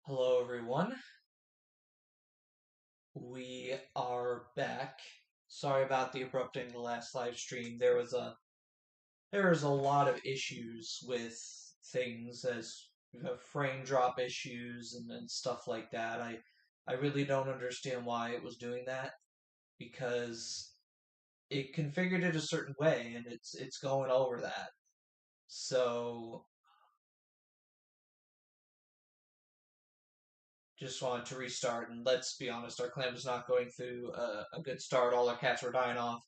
Hello everyone. We are back. Sorry about the abrupt ending of the last live stream. There was a lot of issues with things as frame drop issues and stuff like that. I really don't understand why it was doing that because it configured it a certain way and it's going over that. So just wanted to restart, and let's be honest, our clan was not going through a good start. All our cats were dying off.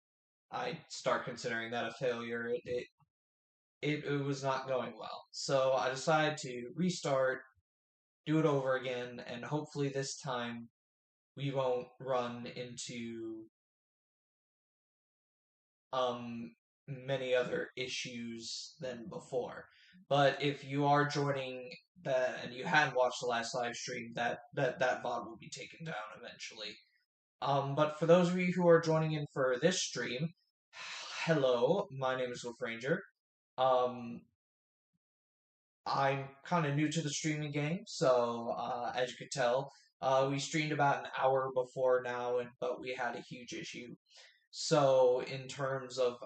I start considering that a failure. It was not going well. So I decided to restart, do it over again, and hopefully this time we won't run into many other issues than before. But if you are joining that and you hadn't watched the last live stream, that VOD will be taken down eventually. But for those of you who are joining in for this stream, hello, my name is Wolf Ranger. Um, I'm kind of new to the streaming game, so as you could tell, we streamed about an hour before now, but we had a huge issue. So in terms of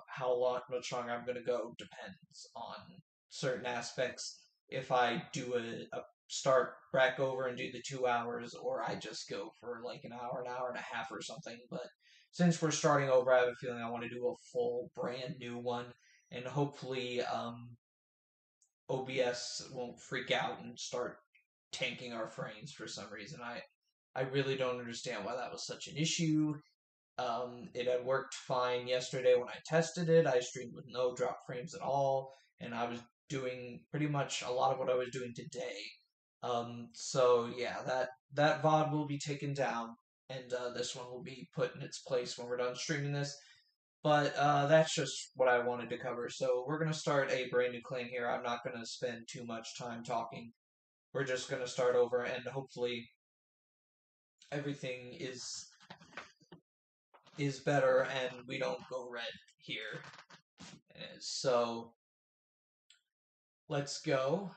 much longer I'm gonna go depends on certain aspects. If I do a start back over and do the 2 hours, or I just go for like an hour and a half or something. But since we're starting over, I have a feeling I want to do a full brand new one, and hopefully OBS won't freak out and start tanking our frames for some reason. I really don't understand why that was such an issue. It had worked fine yesterday when I tested it. I streamed with no drop frames at all, and I was doing pretty much a lot of what I was doing today. So yeah, that VOD will be taken down, and this one will be put in its place when we're done streaming this. But that's just what I wanted to cover. So we're gonna start a brand new clan here. I'm not gonna spend too much time talking. We're just gonna start over, and hopefully everything is better, and we don't go red here. So let's go.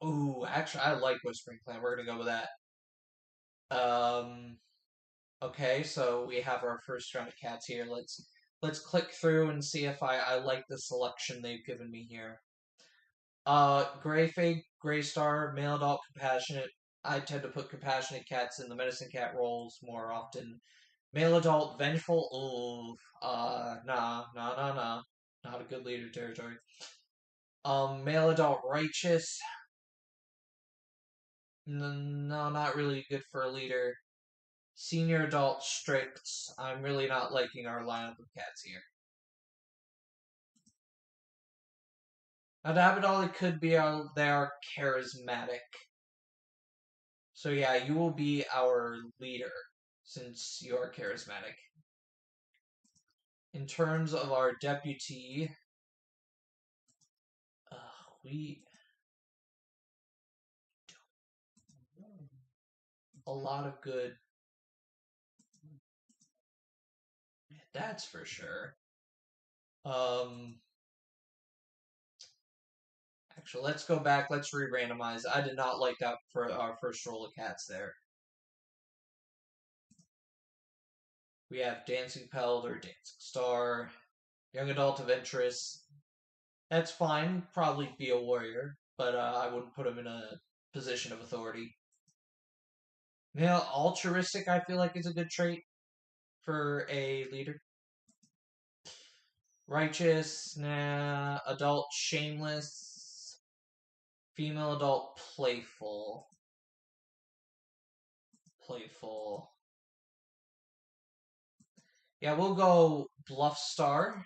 Ooh, actually, I like Whispering Clan. We're gonna go with that. Um, okay, so we have our first round of cats here. Let's click through and see if I like the selection they've given me here. Gray Fade, Gray Star, Male Adult Compassionate. I tend to put compassionate cats in the medicine cat roles more often. Male Adult Vengeful. Ooh, nah. Not a good leader territory. Male Adult Righteous. No, not really good for a leader. Senior Adult Strict. I'm really not liking our lineup of cats here. Now, Dabadali could be they are charismatic. So yeah, you will be our leader since you are charismatic. In terms of our deputy, we a lot of good. That's for sure. Actually, let's go back. Let's re-randomize. I did not like that for our first roll of cats there. We have Dancing Pelt or Dancing Star, Young Adult of Interest. That's fine. Probably be a warrior, but I wouldn't put him in a position of authority. Now, altruistic, I feel like is a good trait for a leader. Righteous, nah. Adult, shameless. Female adult, playful. Playful. Yeah, we'll go Bluff Star.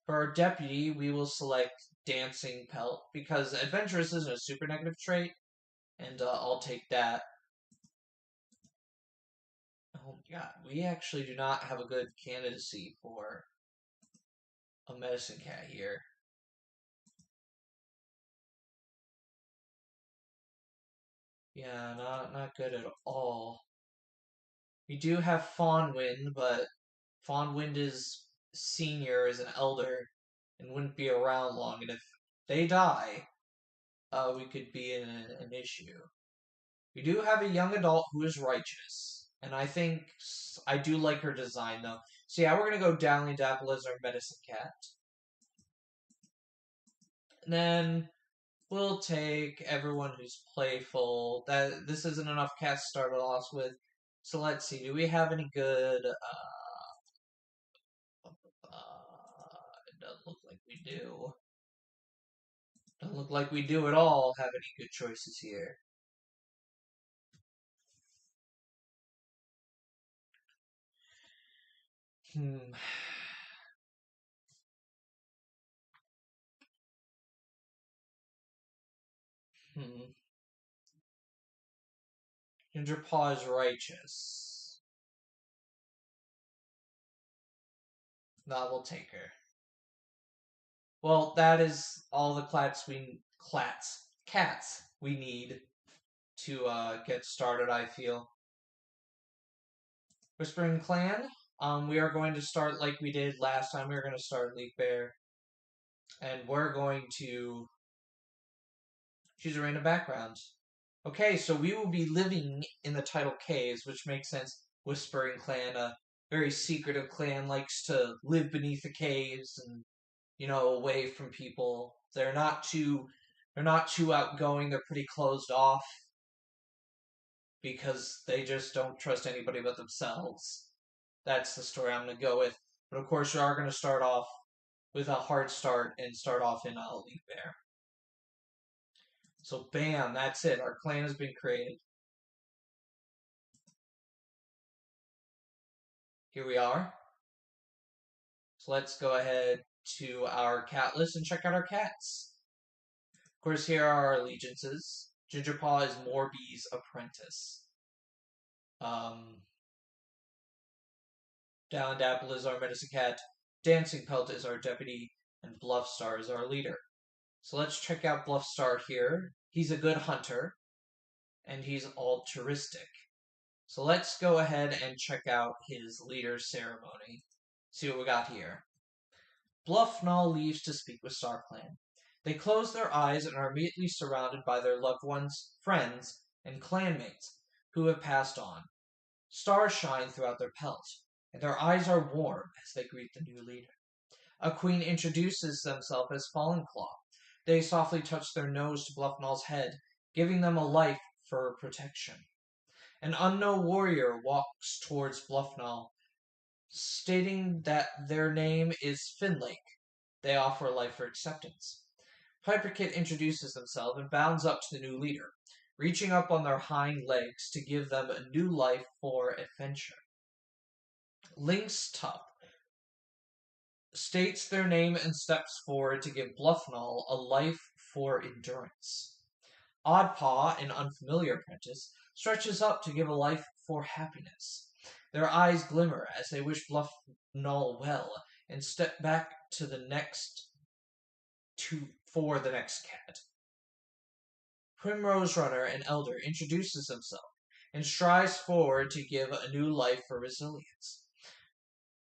For our deputy, we will select Dancing Pelt because Adventurous isn't a super negative trait, and I'll take that. Oh my god, we actually do not have a good candidacy for a medicine cat here. Yeah, not good at all. We do have Fawn Wind, but Fawn Wind is senior is an elder and wouldn't be around long, and if they die, we could be in an issue. We do have a young adult who is righteous, and I do like her design though. So yeah, we're gonna go Dally and Dapple as our medicine cat, and then we'll take everyone who's playful. That this isn't enough cats to start off with. So let's see. Do we have any good? It doesn't look like we do. Doesn't look like we do at all have any good choices here. Hmm. Hmm. Gingerpaw is righteous. That will take her. Well, that is all the cats we need to get started. I feel Whispering Clan. We are going to start like we did last time. We are going to start Leaf Bear, and we're going to choose a random background. Okay, so we will be living in the Tidal Caves, which makes sense. Whispering Clan, a very secretive clan, likes to live beneath the caves and away from people. They're not too outgoing. They're pretty closed off because they just don't trust anybody but themselves. That's the story I'm gonna go with. But of course, you are gonna start off with a hard start and start off in Leaf Bear. So bam, that's it. Our clan has been created. Here we are. So let's go ahead to our cat list and check out our cats. Of course, here are our allegiances. Gingerpaw is Morby's apprentice. Um, Down Dapple is our medicine cat. Dancing Pelt is our deputy. And Bluffstar is our leader. So let's check out Bluffstar here. He's a good hunter. And he's altruistic. So let's go ahead and check out his leader ceremony. See what we got here. Bluffnall leaves to speak with StarClan. They close their eyes and are immediately surrounded by their loved ones, friends, and clanmates who have passed on. Stars shine throughout their pelts, and their eyes are warm as they greet the new leader. A queen introduces themselves as Fallen Claw. They softly touch their nose to Bluffnall's head, giving them a life for protection. An unknown warrior walks towards Bluffnall, stating that their name is Finlake. They offer a life for acceptance. Piper Kit introduces themselves and bounds up to the new leader, reaching up on their hind legs to give them a new life for adventure. Lynx Tup states their name and steps forward to give Bluffnall a life for endurance. Oddpaw, an unfamiliar apprentice, stretches up to give a life for happiness. Their eyes glimmer as they wish Bluffnall well and step back to the next for the next cat. Primrose Runner, an elder, introduces himself and strives forward to give a new life for resilience.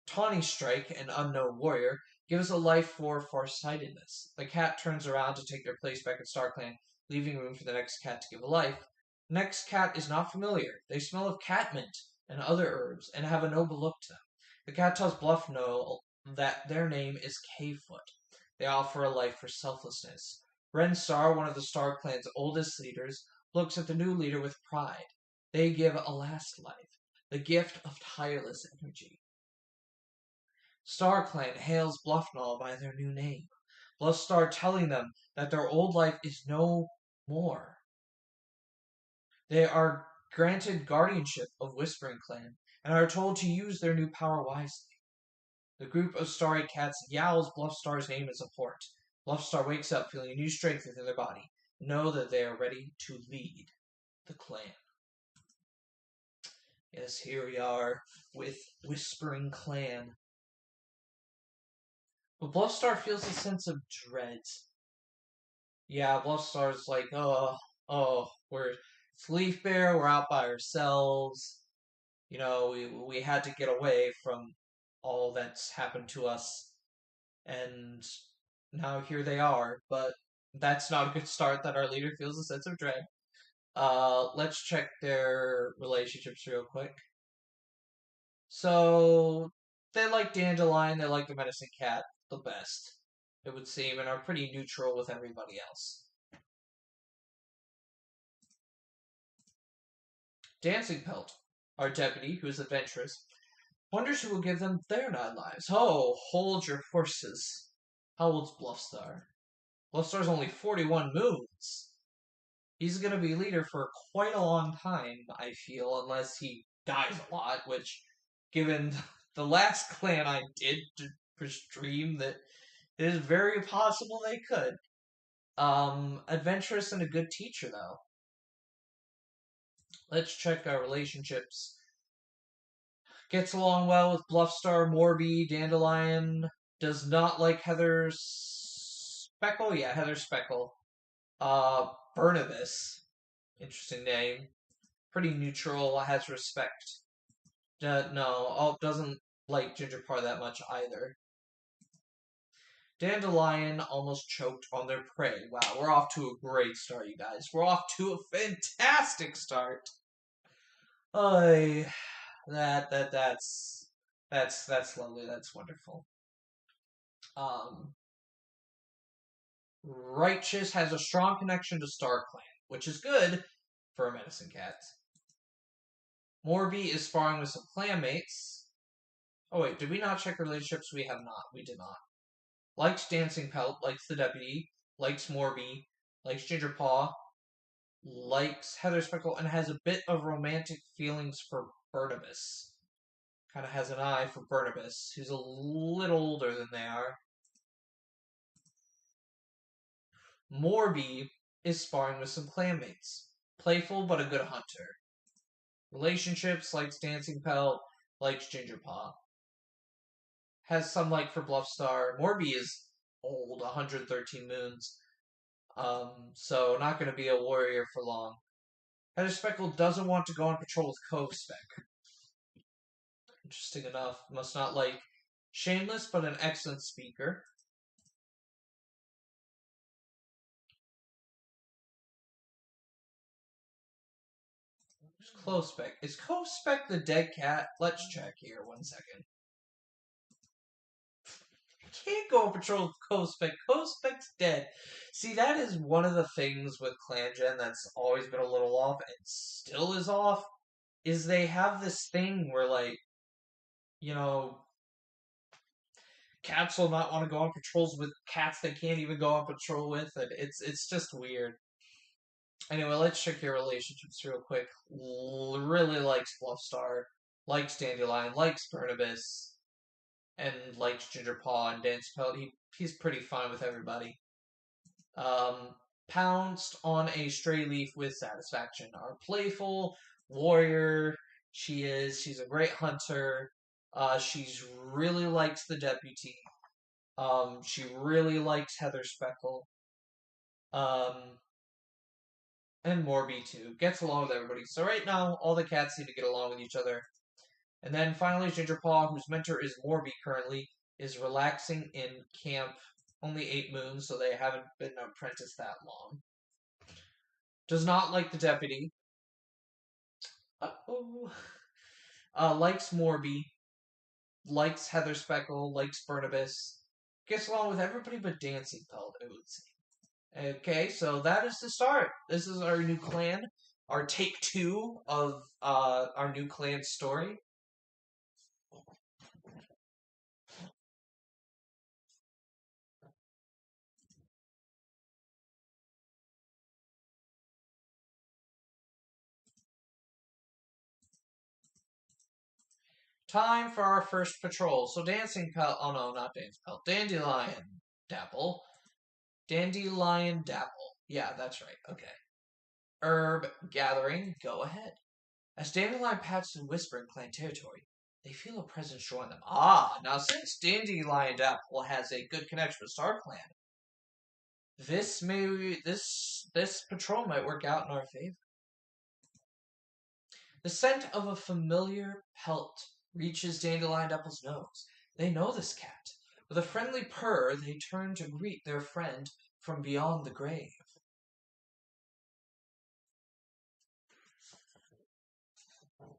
Tawny Strike, an unknown warrior, gives a life for farsightedness. The cat turns around to take their place back in StarClan, leaving room for the next cat to give a life. The next cat is not familiar. They smell of catmint and other herbs and have a noble look to them. The cat tells Bluffnall that their name is Cavefoot. They offer a life for selflessness. Ren Star, one of the StarClan's oldest leaders, looks at the new leader with pride. They give a last life, the gift of tireless energy. StarClan hails Bluffnall by their new name, Bluffstar telling them that their old life is no more. They are granted guardianship of Whispering Clan and are told to use their new power wisely. The group of starry cats yowls Bluffstar's name in support. Bluffstar wakes up feeling a new strength within their body. Know that they are ready to lead the clan. Yes, here we are with Whispering Clan. But Bluffstar feels a sense of dread. Yeah, Bluffstar's like, it's Leaf Bear, we're out by ourselves. We had to get away from all that's happened to us, and now here they are. But that's not a good start. That our leader feels a sense of dread. Let's check their relationships real quick. So they like Dandelion, they like the Medicine Cat the best, it would seem, and are pretty neutral with everybody else. Dancing Pelt, our deputy, who is adventurous, wonders who will give them their 9 lives. Oh, hold your horses. How old's Bluffstar? Bluffstar's only 41 moons. He's going to be leader for quite a long time, I feel, unless he dies a lot, which, given the last clan I did stream, that it is very possible they could. Adventurous and a good teacher, though. Let's check our relationships. Gets along well with Bluffstar, Morby, Dandelion. Does not like Heather Speckle. Yeah, Heather Speckle. Burnibus. Interesting name. Pretty neutral. Has respect. No, doesn't like Ginger Par that much either. Dandelion almost choked on their prey. Wow, we're off to a great start, you guys. We're off to a fantastic start. That's lovely. That's wonderful. Righteous has a strong connection to Star Clan, which is good for a medicine cat. Morby is sparring with some clanmates. Oh wait, did we not check relationships? We have not. We did not. Likes Dancing Pelt, likes the deputy, likes Morby, likes Gingerpaw, likes Heather Speckle, and has a bit of romantic feelings for Burnibus. Kind of has an eye for Burnibus, who's a little older than they are. Morby is sparring with some clanmates. Playful but a good hunter. Relationships, likes Dancing Pelt, likes Gingerpaw. Has some like for Bluffstar. Morby is old, 113 moons. So not going to be a warrior for long. Heather Speckle doesn't want to go on patrol with Cove Spec. Interesting enough. Must not like Shameless, but an excellent speaker. Close Spec. Is Cove Spec the dead cat? Let's check here. 1 second. Can't go on patrol with Cove Spec. Cove Spec's dead. See, that is one of the things with Clan Gen that's always been a little off and still is off. Is they have this thing where, like, you know, cats will not want to go on patrols with cats they can't even go on patrol with, and it's just weird. Anyway, let's check your relationships real quick. Really likes Bluffstar, likes Dandelion, likes Burnibus, and likes Gingerpaw and Dance Pelt. He's pretty fine with everybody. Pounced on a stray leaf with satisfaction. Our playful warrior, she's a great hunter. She's really likes the deputy. She really likes Heather Speckle. And Morby too. Gets along with everybody. So right now, all the cats seem to get along with each other. And then finally, Gingerpaw, whose mentor is Morby currently, is relaxing in camp. Only 8 moons, so they haven't been an apprentice that long. Does not like the deputy. Uh-oh. Likes Morby. Likes Heather Speckle. Likes Burnibus. Gets along with everybody but Dancing Pelt, it would seem. Okay, so that is the start. This is our new clan. Our take 2 of our new clan story. Time for our first patrol. So Dancing Pelt, oh no, not Dancing Pelt, Dandelion Dapple. Dandelion Dapple. Yeah, that's right, okay. Herb Gathering, go ahead. As Dandelion pats and whisper in clan territory, they feel a presence join them. Ah, now since Dandelion Dapple has a good connection with Star Clan, this patrol might work out in our favor. The scent of a familiar pelt reaches Dandelion Apple's nose. They know this cat. With a friendly purr, they turn to greet their friend from beyond the grave.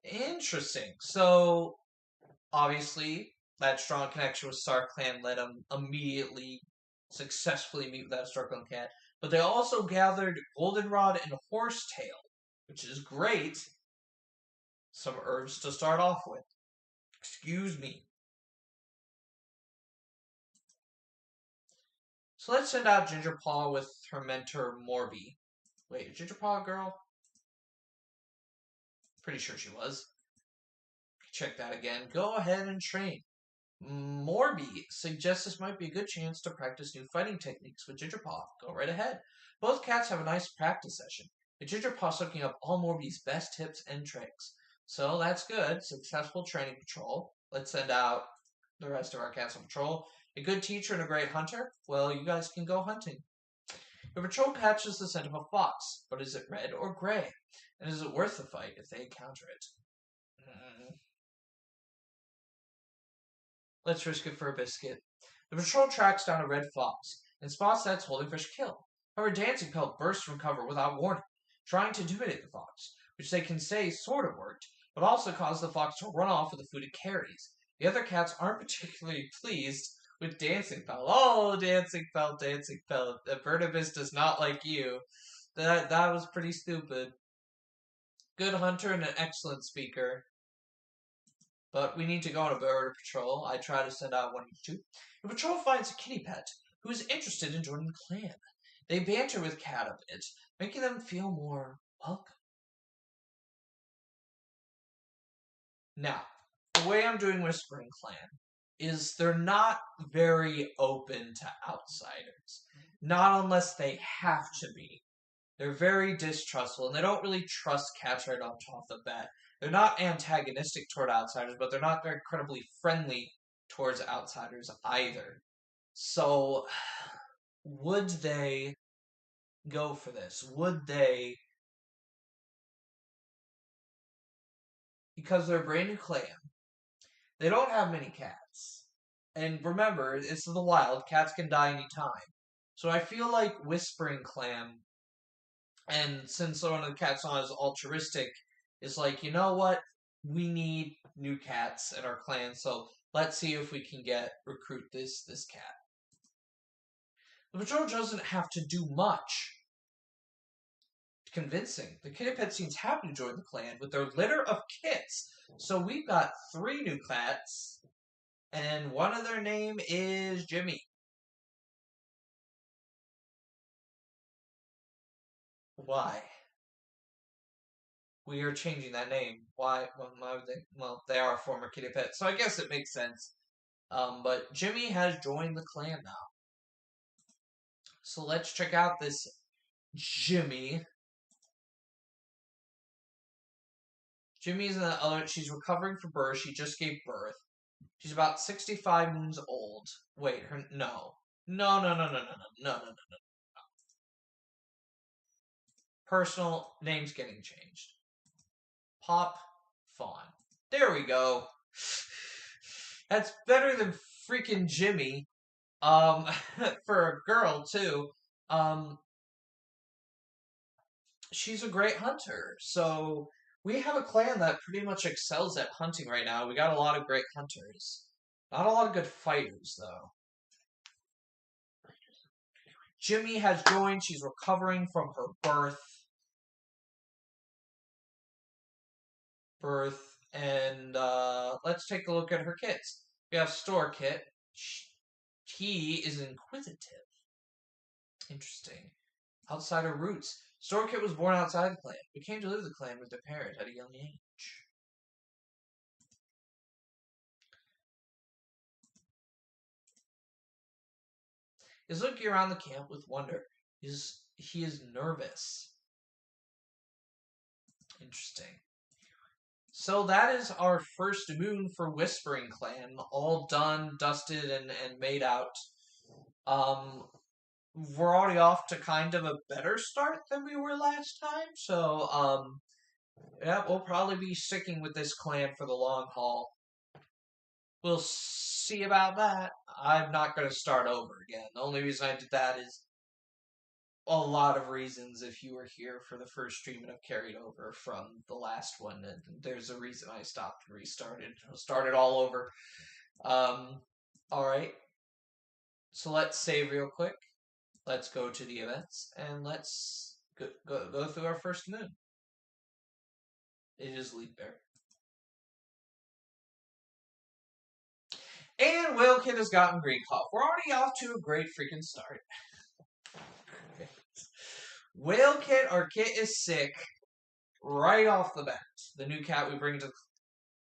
Interesting. So, obviously, that strong connection with StarClan let them immediately successfully meet with that StarClan cat. But they also gathered Goldenrod and Horsetail, which is great. Some herbs to start off with. Excuse me. So let's send out Gingerpaw with her mentor Morby. Wait, Gingerpaw a girl? Pretty sure she was. Check that again. Go ahead and train. Morby suggests this might be a good chance to practice new fighting techniques with Gingerpaw. Go right ahead. Both cats have a nice practice session. The Gingerpaw soaking up all Morby's best tips and tricks. So that's good. Successful training patrol. Let's send out the rest of our cats on patrol. A good teacher and a great hunter? Well, you guys can go hunting. Your patrol catches the scent of a fox, but is it red or gray? And is it worth the fight if they encounter it? Let's risk it for a biscuit. The patrol tracks down a red fox and spots that it's holding fresh kill. However, Dancing Pelt bursts from cover without warning, trying to intimidate the fox, which they can say sort of worked, but also caused the fox to run off with the food it carries. The other cats aren't particularly pleased with Dancing Pelt. Oh, Dancing Pelt, Dancing Pelt. Vertibus does not like you. That was pretty stupid. Good hunter and an excellent speaker. But we need to go on a bird patrol. I try to send out one each two. The patrol finds a kitty pet who is interested in joining the clan. They banter with Cat a bit, making them feel more welcome. Now, the way I'm doing Whispering Clan is they're not very open to outsiders. Not unless they have to be. They're very distrustful, and they don't really trust cats right off the bat. They're not antagonistic toward outsiders, but they're not very incredibly friendly towards outsiders either. So, would they go for this? Would they? Because they're a brand new clan, they don't have many cats. And remember, it's the wild, cats can die anytime. So I feel like Whispering Clan, and since one of the cats on is altruistic, is like, you know what? We need new cats in our clan, so let's see if we can recruit this cat. The patrol doesn't have to do much convincing. The kitty pet seems happy to join the clan with their litter of kits. So we've got 3 new cats, and one of their name is Jimmy. Why? We are changing that name. Why? Why would they? Well, they are a former kitty pet, so I guess it makes sense. But Jimmy has joined the clan now. So let's check out this Jimmy. Jimmy's in the other. She's recovering from birth. She just gave birth. She's about 65 moons old. Wait, her no. No. Personal name's getting changed. Pop Fawn. There we go. That's better than freaking Jimmy. For a girl too. She's a great hunter. So we have a clan that pretty much excels at hunting right now. We got a lot of great hunters. Not a lot of good fighters, though. Jimmy has joined. She's recovering from her birth. And let's take a look at her kits. We have Store Kit. He is inquisitive. Interesting. Outsider roots. Store Kit was born outside the clan, but came to live with the clan with their parents at a young age. He's looking around the camp with wonder. He is nervous. Interesting. So that is our first moon for Whispering Clan, all done, dusted, and made out. We're already off to kind of a better start than we were last time, so yeah, we'll probably be sticking with this clan for the long haul. We'll see about that. I'm not going to start over again. The only reason I did that is a lot of reasons. If you were here for the first stream and have carried over from the last one, and there's a reason I stopped and restarted. Started all over. All right. So let's save real quick. Let's go to the events and let's go through our first moon. It is Leap Bear. And Whale Kid has gotten Green Cough. We're already off to a great freaking start. Whale Kit, our kit is sick right off the bat. The new cat we bring to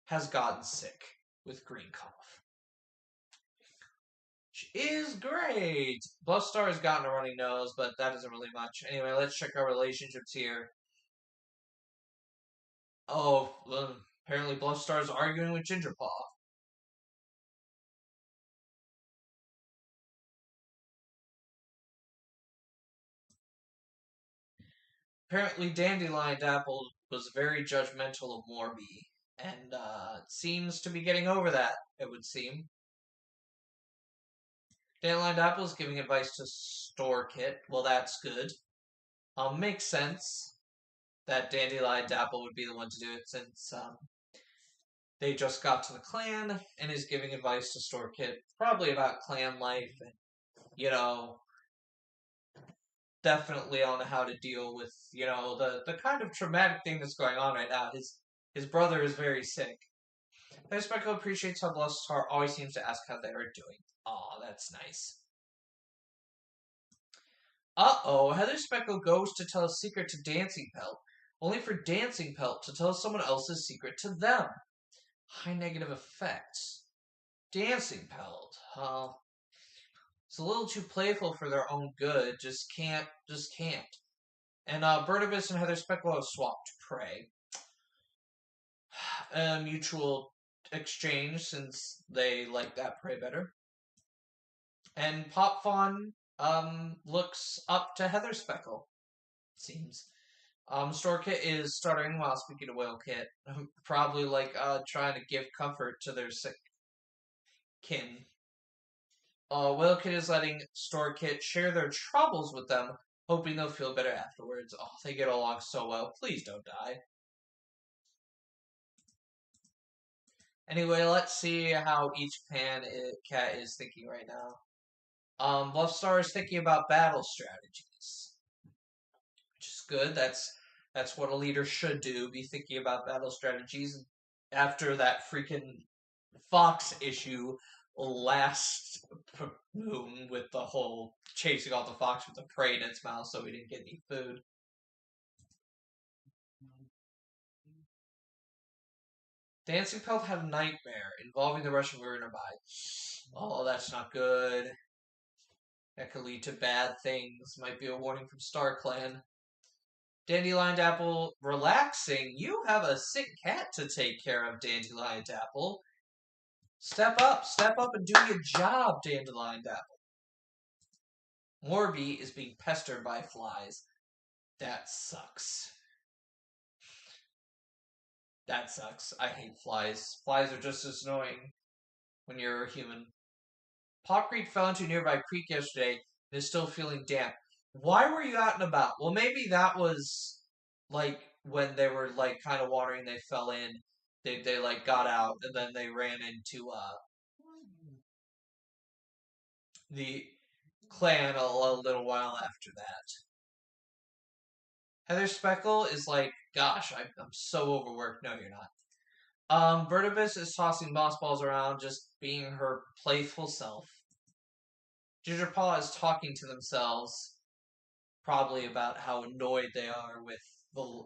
has gotten sick with Green Cough. Which is great. Bluffstar has gotten a runny nose, but that isn't really much. Anyway, let's check our relationships here. Oh, apparently Bluffstar is arguing with Gingerpaw. Apparently, Dandelion Apple was very judgmental of Morby, and seems to be getting over that, it would seem. Dandelion Apple is giving advice to Store Kit. Well, that's good. Makes sense that Dandelion Apple would be the one to do it since they just got to the clan and is giving advice to Store Kit, probably about clan life and, you know, definitely on how to deal with, you know, the kind of traumatic thing that's going on right now. His brother is very sick. Heather Speckle appreciates how Blessed Heart always seems to ask how they are doing. Aw, that's nice. Uh-oh, Heather Speckle goes to tell a secret to Dancing Pelt, only for Dancing Pelt to tell someone else's secret to them. High negative effects. Dancing Pelt, huh? It's a little too playful for their own good. Just can't. And Bernabas and Heather Speckle have swapped prey. A mutual exchange since they like that prey better. And Pop Fawn looks up to Heather Speckle, seems. Store Kit is stuttering while speaking to Whale Kit, probably like trying to give comfort to their sick kin. Whale Kit is letting Store Kit share their troubles with them, hoping they'll feel better afterwards. Oh, they get along so well. Please don't die. Anyway, let's see how each cat is thinking right now. Bluffstar is thinking about battle strategies, which is good. That's what a leader should do. Be thinking about battle strategies. After that freaking Fox issue last moon with the whole chasing off the fox with the prey in its mouth so we didn't get any food. Dancing Pelt had a nightmare involving the Russian river nearby. Oh, that's not good. That could lead to bad things. Might be a warning from Star Clan. Dandelion Apple relaxing. You have a sick cat to take care of, Dandelion Apple. Step up and do your job, Dandelion Apple. Morby is being pestered by flies. That sucks. That sucks. I hate flies. Flies are just as annoying when you're a human. Paw Creek fell into a nearby creek yesterday and is still feeling damp. Why were you out and about? Well, maybe that was like when they were like kind of watering, they fell in. They like got out and then they ran into the clan a little while after that. Heather Speckle is like, gosh, I'm so overworked. No, you're not. Bernabas is tossing moss balls around, just being her playful self. Gingerpaw is talking to themselves, probably about how annoyed they are with the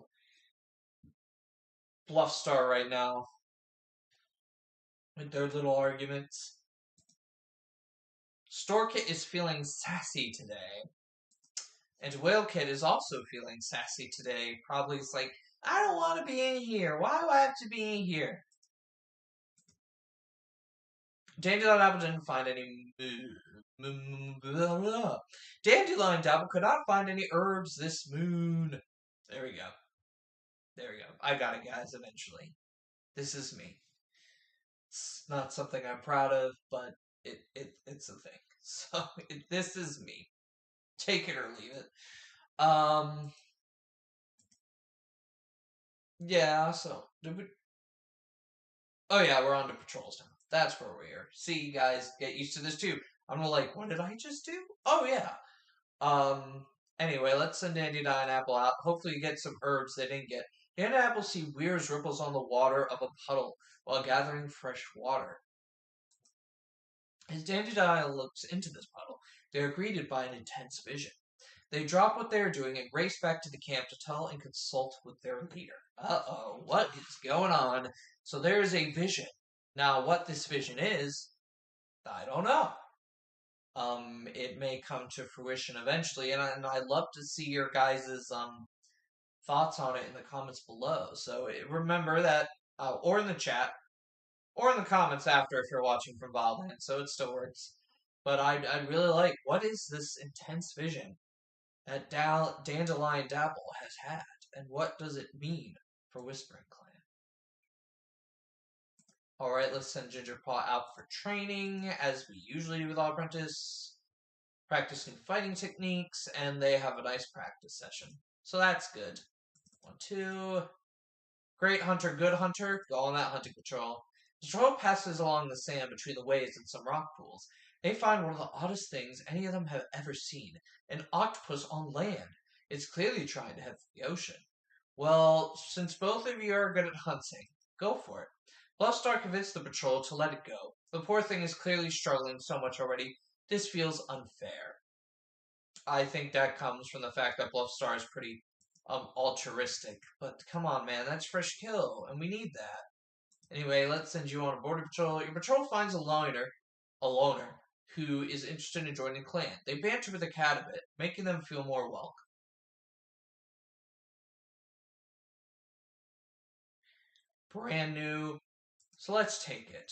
Bluffstar right now, with their little arguments. Store Kit is feeling sassy today. And Whale Kit is also feeling sassy today. Probably it's like, I don't want to be in here. Why do I have to be in here? Dandelion Apple didn't find any Dandelion Apple could not find any herbs this moon. There we go. I got it, guys, eventually. This is me. It's not something I'm proud of, but it's a thing. So this is me. Take it or leave it. Yeah. So did we? Oh yeah, we're on to patrols now. That's where we are. See, guys, get used to this too. I'm like, what did I just do? Oh yeah. Um. Anyway, let's send Dandy Dye and Apple out. Hopefully, you get some herbs they didn't get. Dan and Apple see weird ripples on the water of a puddle while gathering fresh water. As Dandelion looks into this puddle, they are greeted by an intense vision. They drop what they are doing and race back to the camp to tell and consult with their leader. Uh-oh, what is going on? So there is a vision. Now, what this vision is, I don't know. It may come to fruition eventually, and I'd love to see your guys' thoughts on it in the comments below. So remember that, or in the chat, or in the comments after if you're watching from Wildland, so it still works. But I'd really like, what is this intense vision that Dandelion Dapple has had, and what does it mean for Whispering Clan? Alright, let's send Gingerpaw out for training, as we usually do with All Apprentice, practicing fighting techniques, and they have a nice practice session. So that's good. 1, 2. Great hunter, good hunter, go on that hunting patrol. The patrol passes along the sand between the waves and some rock pools. They find one of the oddest things any of them have ever seen, an octopus on land. It's clearly trying to head for the ocean. Well, since both of you are good at hunting, go for it. Bluffstar convinced the patrol to let it go. The poor thing is clearly struggling so much already. This feels unfair. I think that comes from the fact that Bluffstar is pretty altruistic. But come on, man, that's fresh kill, and we need that. Anyway, let's send you on a border patrol. Your patrol finds a loner, who is interested in joining the clan. They banter with the cat a bit, making them feel more welcome. Brand new, so let's take it.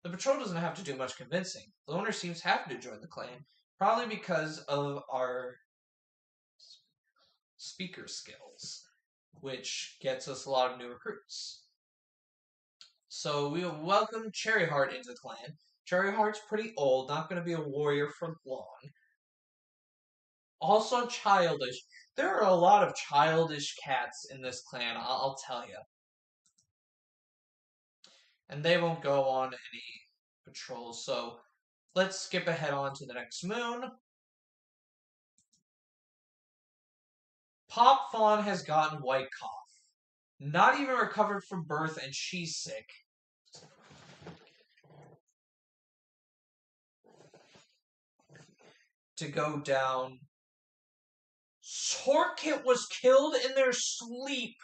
The patrol doesn't have to do much convincing. The loner seems happy to join the clan, probably because of our speaker skills, which gets us a lot of new recruits. So we will welcome Cherryheart into the clan. Cherryheart's pretty old, not going to be a warrior for long. Also childish. There are a lot of childish cats in this clan, I'll tell you. And they won't go on any patrols, so let's skip ahead on to the next moon. Pop Fawn has gotten white cough. Not even recovered from birth, and she's sick. To go down. Sorkit was killed in their sleep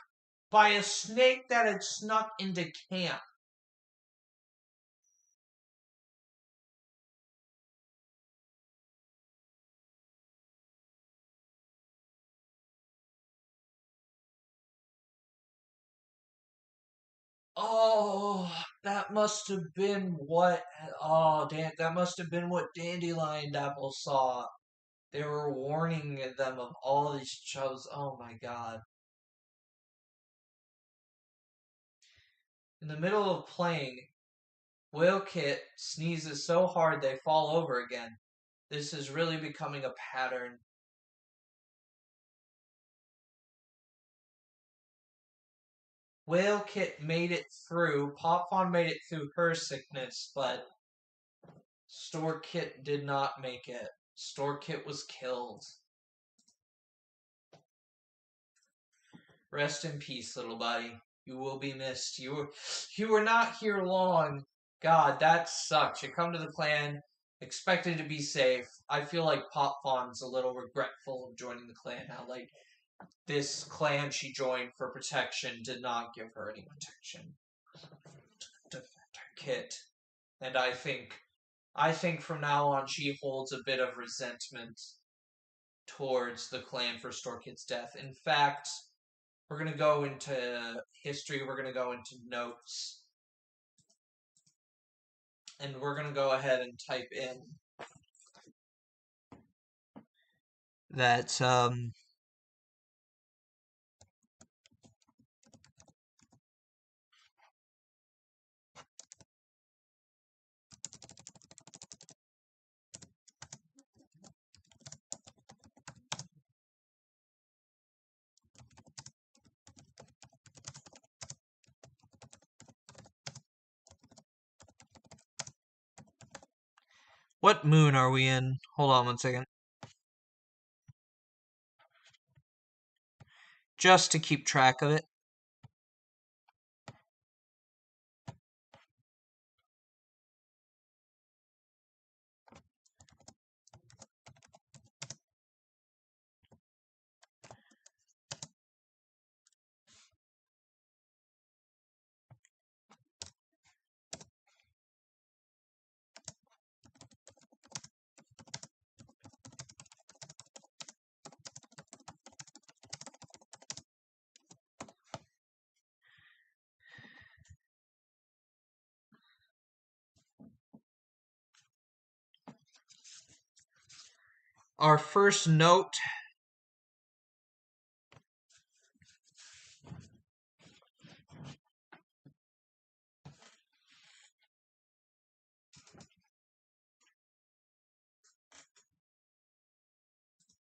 by a snake that had snuck into camp. Oh, that must have been what. Oh, that must have been what Dandelion Apple saw. They were warning them of all these shows. Oh my god. In the middle of playing, Whale Kit sneezes so hard they fall over again. This is really becoming a pattern. Whale Kit made it through. Popfon made it through her sickness, but Store Kit did not make it. Store Kit was killed. Rest in peace, little buddy. You will be missed. You were not here long. God, that sucks. You come to the clan expected to be safe. I feel like Pop Fawn's a little regretful of joining the clan now. Like, this clan she joined for protection did not give her any protection. Defend her kit. And I think from now on she holds a bit of resentment towards the clan for Storkit's death. In fact, we're going to go into history, we're going to go into notes, and we're going to go ahead and type in that, What moon are we in? Hold on one second. Just to keep track of it. Our first note.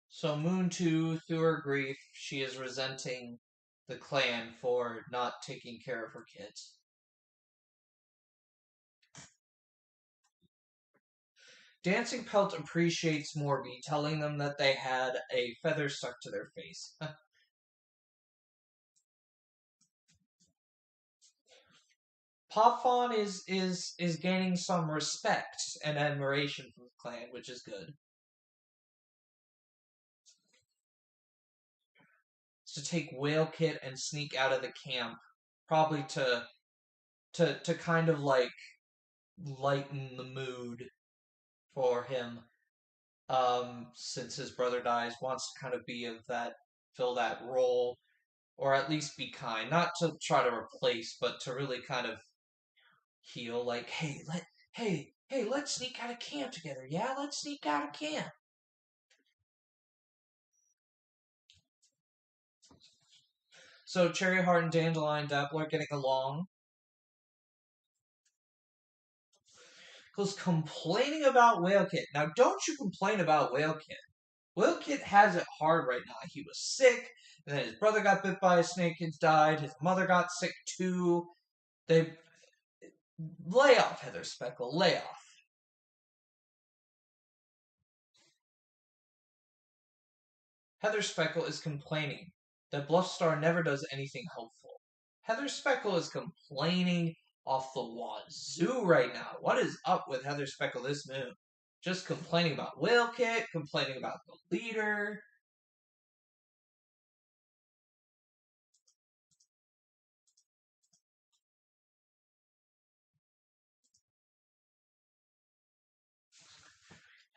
So Moon 2, through her grief, she is resenting the clan for not taking care of her kids. Dancing Pelt appreciates Morby, telling them that they had a feather stuck to their face. Popfon is gaining some respect and admiration from the clan, which is good. To take Whale Kit and sneak out of the camp, probably to kind of like lighten the mood for him. Since his brother dies, wants to kind of be of that, fill that role, or at least be kind, not to try to replace, but to really kind of heal. Like, hey, let's sneak out of camp together. Yeah, let's sneak out of camp. So Cherryheart and Dandelion Dapple are getting along. Because complaining about Whale Kit. Now, don't you complain about Whale Kit. Whale Kit has it hard right now. He was sick, and then his brother got bit by a snake and died. His mother got sick too. They lay off, Heather Speckle. Lay off. Heather Speckle is complaining that Bluffstar never does anything helpful. Heather Speckle is complaining off the wazoo right now. What is up with Heather Speckle this moon? Just complaining about Whale Kit, complaining about the leader.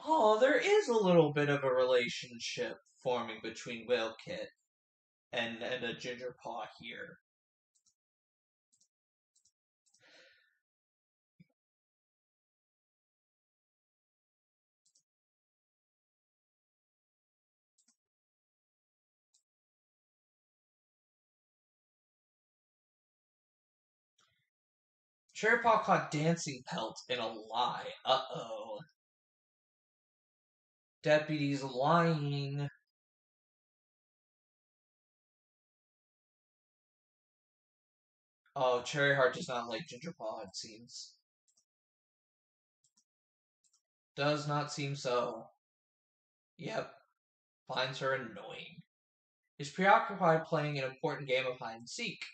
Oh, there is a little bit of a relationship forming between Whale Kit and a Ginger Paw here. Cherry Paw caught Dancing Pelt in a lie. Uh-oh. Deputy's lying. Oh, Cherryheart does not like Ginger Paw, it seems. Does not seem so. Yep. Finds her annoying. Is preoccupied playing an important game of hide and seek.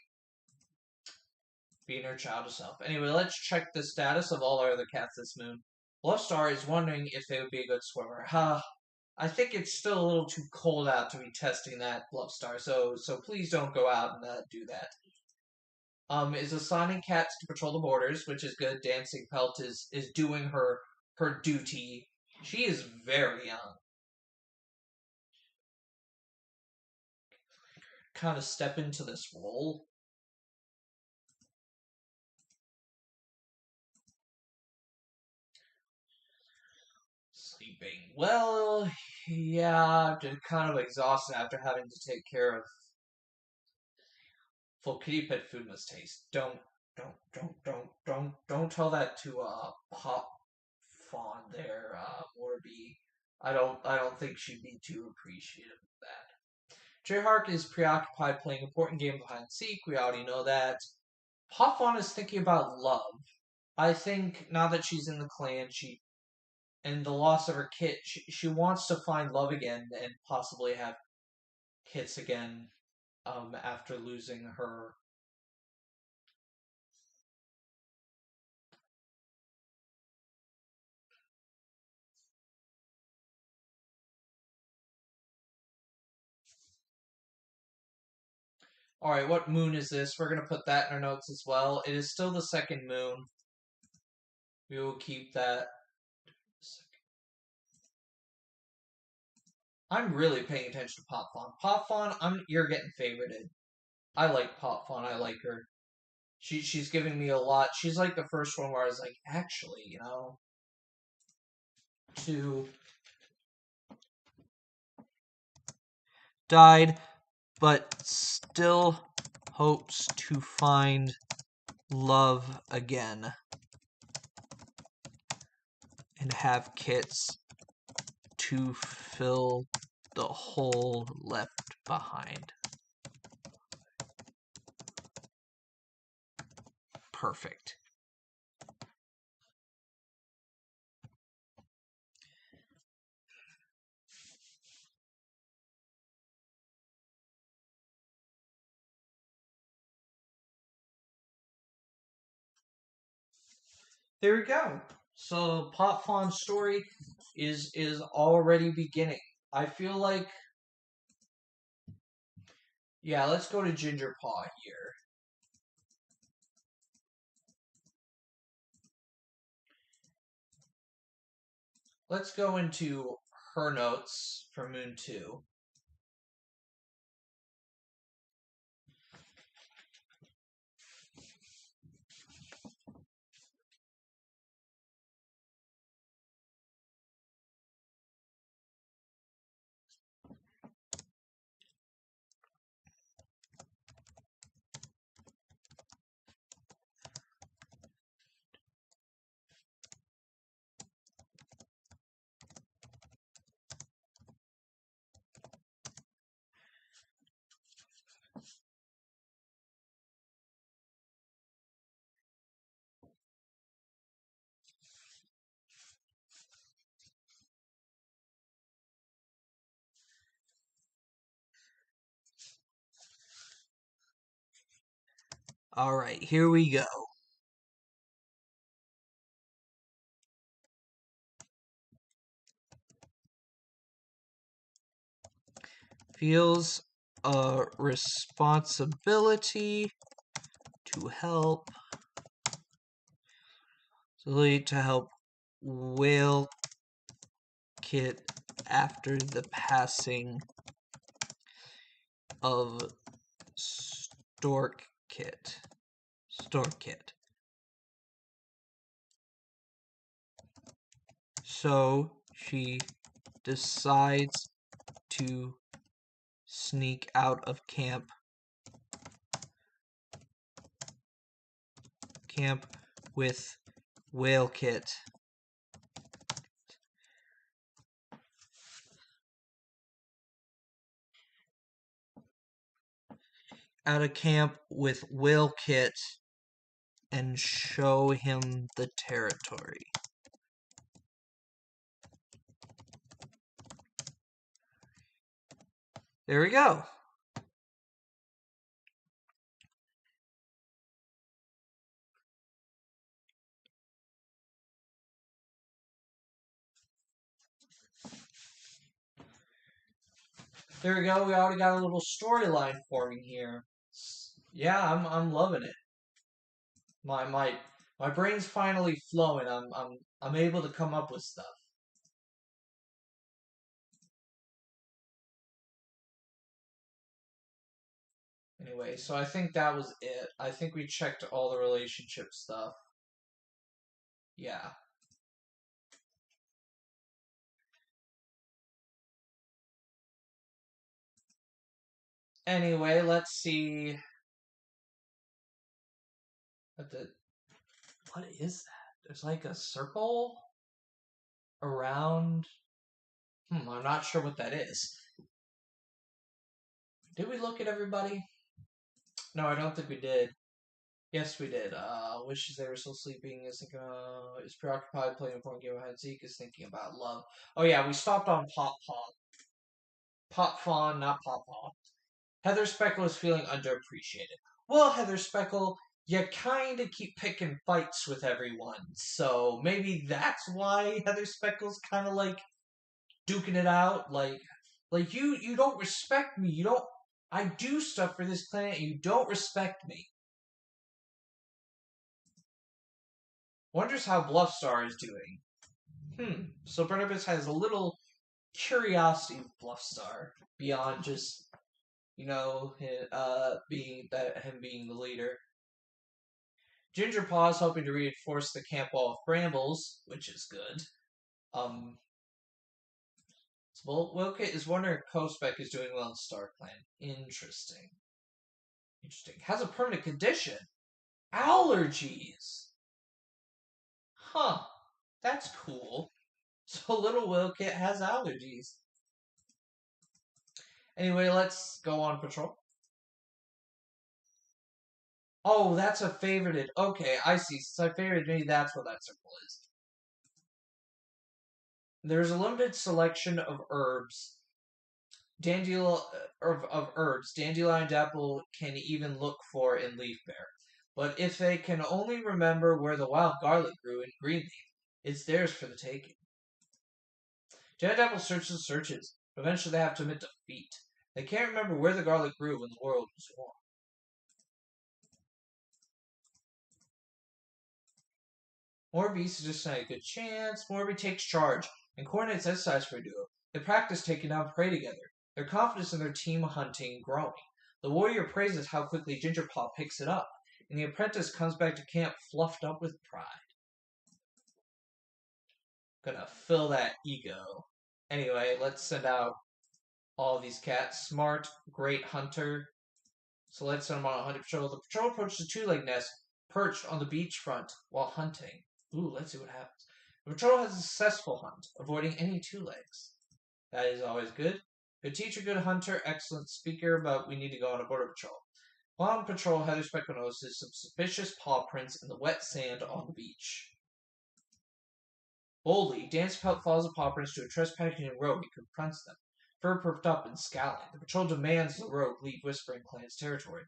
Being her childish self. Anyway, let's check the status of all our other cats this moon. Bluffstar is wondering if they would be a good swimmer. I think it's still a little too cold out to be testing that, Bluffstar, so please don't go out and do that. Is assigning cats to patrol the borders, which is good. Dancing Pelt is doing her duty. She is very young. Kind of step into this role. Sleeping. Well, yeah, just kind of exhausted after having to take care of full kitty pet food must taste. Don't tell that to Pop Fawn there, Morby. I don't think she'd be too appreciative of that. Jayhark is preoccupied playing important game of hide and seek. We already know that. Pop Fawn is thinking about love. I think now that she's in the clan, and the loss of her kit. She wants to find love again and possibly have kits again after losing her. All right, what moon is this? We're going to put that in our notes as well. It is still the second moon. We will keep that. I'm really paying attention to Pop Fawn. Pop Fawn, you're getting favorited. I like Pop Fawn. I like her. She's giving me a lot. She's like the first one where I was like, actually, to died, but still hopes to find love again and have kits to fill the hole left behind. Perfect. There we go. So Pop Fawn's story is already beginning. I feel like, yeah, let's go to Ginger Paw here. Let's go into her notes for Moon 2. All right, here we go. Feels a responsibility to help. To help Whale Kit after the passing of Stork Kit. So she decides to sneak out of camp with Whale Kit. Out of camp with Whale Kit and show him the territory. There we go. There we go. We already got a little storyline forming here. Yeah, I'm loving it. My brain's finally flowing. I'm able to come up with stuff. Anyway, so I think that was it. I think we checked all the relationship stuff. Yeah. Anyway, let's see. What is that? There's like a circle around. I'm not sure what that is. Did we look at everybody? No, I don't think we did. Yes, we did. Wishes they were still sleeping. Is preoccupied playing a porn game of hide and seek. Is thinking about love. Oh yeah, we stopped on Pop Paw. Pop Fawn, not Pop Paw. Heather Speckle is feeling underappreciated. Well, Heather Speckle, you kind of keep picking fights with everyone, so maybe that's why Heather Speckle's kind of like duking it out. Like you don't respect me. You don't. I do stuff for this planet, and you don't respect me. Wonders how Bluffstar is doing. So Barnabas has a little curiosity with Bluffstar beyond just being that him being the leader. Ginger Paw is helping to reinforce the camp wall of brambles, which is good. Wilkett is wondering if Cospec is doing well in Star Clan. Interesting. Has a permanent condition. Allergies. Huh. That's cool. So little Wilkett has allergies. Anyway, let's go on patrol. Oh, that's a favorited. Okay, I see. Since I favorited me, that's what that symbol is. There's a limited selection of herbs. Of herbs, dandelion dapple can even look for in leaf bear. But if they can only remember where the wild garlic grew in greenleaf, it's theirs for the taking. Daredevil searches. Eventually, they have to admit defeat. They can't remember where the garlic grew when the world was warm. Morby suggests a good chance. Morby takes charge and coordinates exercise for a duo. They practice taking down prey together. Their confidence in their team hunting growing. The warrior praises how quickly Gingerpaw picks it up, and the apprentice comes back to camp fluffed up with pride. Gonna fill that ego. Anyway, let's send out all of these cats. Smart, great hunter. So let's send them on a hunting patrol. The patrol approaches the two-leg nest perched on the beachfront while hunting. Ooh, let's see what happens. The patrol has a successful hunt, avoiding any two legs. That is always good. Good teacher, good hunter, excellent speaker, but we need to go on a border patrol. While on patrol, Heather Speckle notices some suspicious paw prints in the wet sand on the beach. Boldly, Dance follows the paw prints to a trespassing rogue and confronts them. Fur perked up and scowling, the patrol demands the rogue leave Whispering Clan's territory.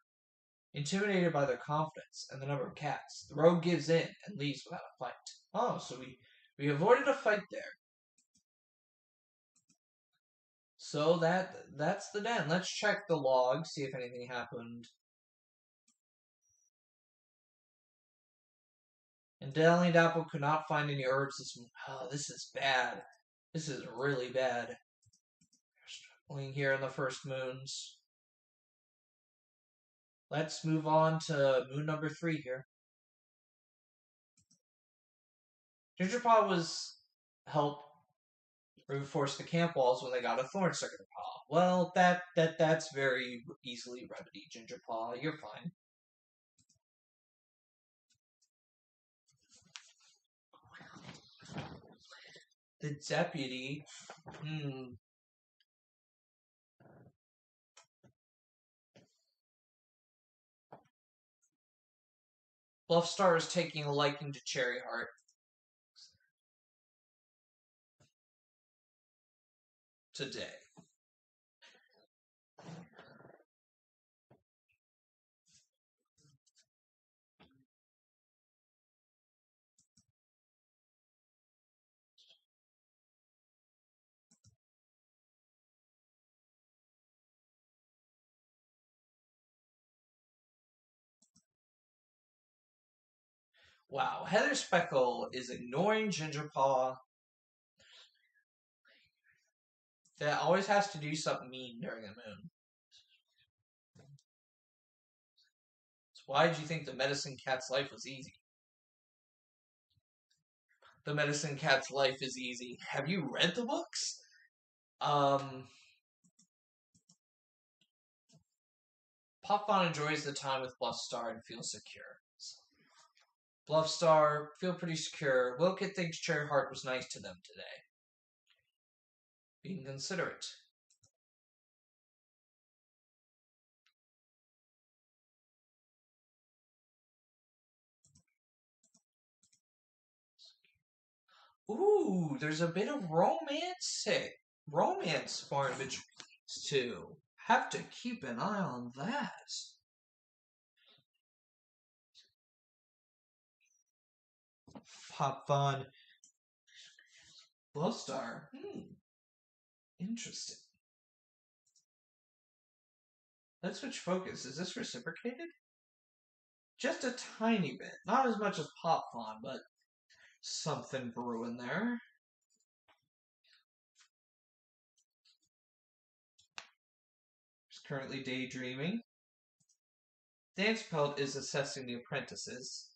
Intimidated by their confidence and the number of cats, the rogue gives in and leaves without a fight. Oh, so we avoided a fight there. So that's the den. Let's check the log, see if anything happened. And Dandelion Dapple could not find any herbs this is bad. This is really bad. Struggling here in the first moons. Let's move on to moon number 3 here. Gingerpaw was helped reinforce the camp walls when they got a thorn stuck in their paw. Well, that's very easily remedied, Gingerpaw. You're fine. The deputy. Bluffstar is taking a liking to Cherryheart. Today. Wow, Heather Speckle is ignoring Gingerpaw. That always has to do something mean during the moon. So why did you think the medicine cat's life was easy? The medicine cat's life is easy. Have you read the books? Popfon enjoys the time with Bluffstar and feels secure. Bluffstar feel pretty secure. Wilkett thinks Cherryheart was nice to them today. Being considerate. Ooh, there's a bit of romance formed between these two. Have to keep an eye on that. Pop Fun. Glow Star. Interesting. Let's switch focus. Is this reciprocated? Just a tiny bit. Not as much as Pop Fun, but something brewing there. He's currently daydreaming. Dance Pelt is assessing the apprentices.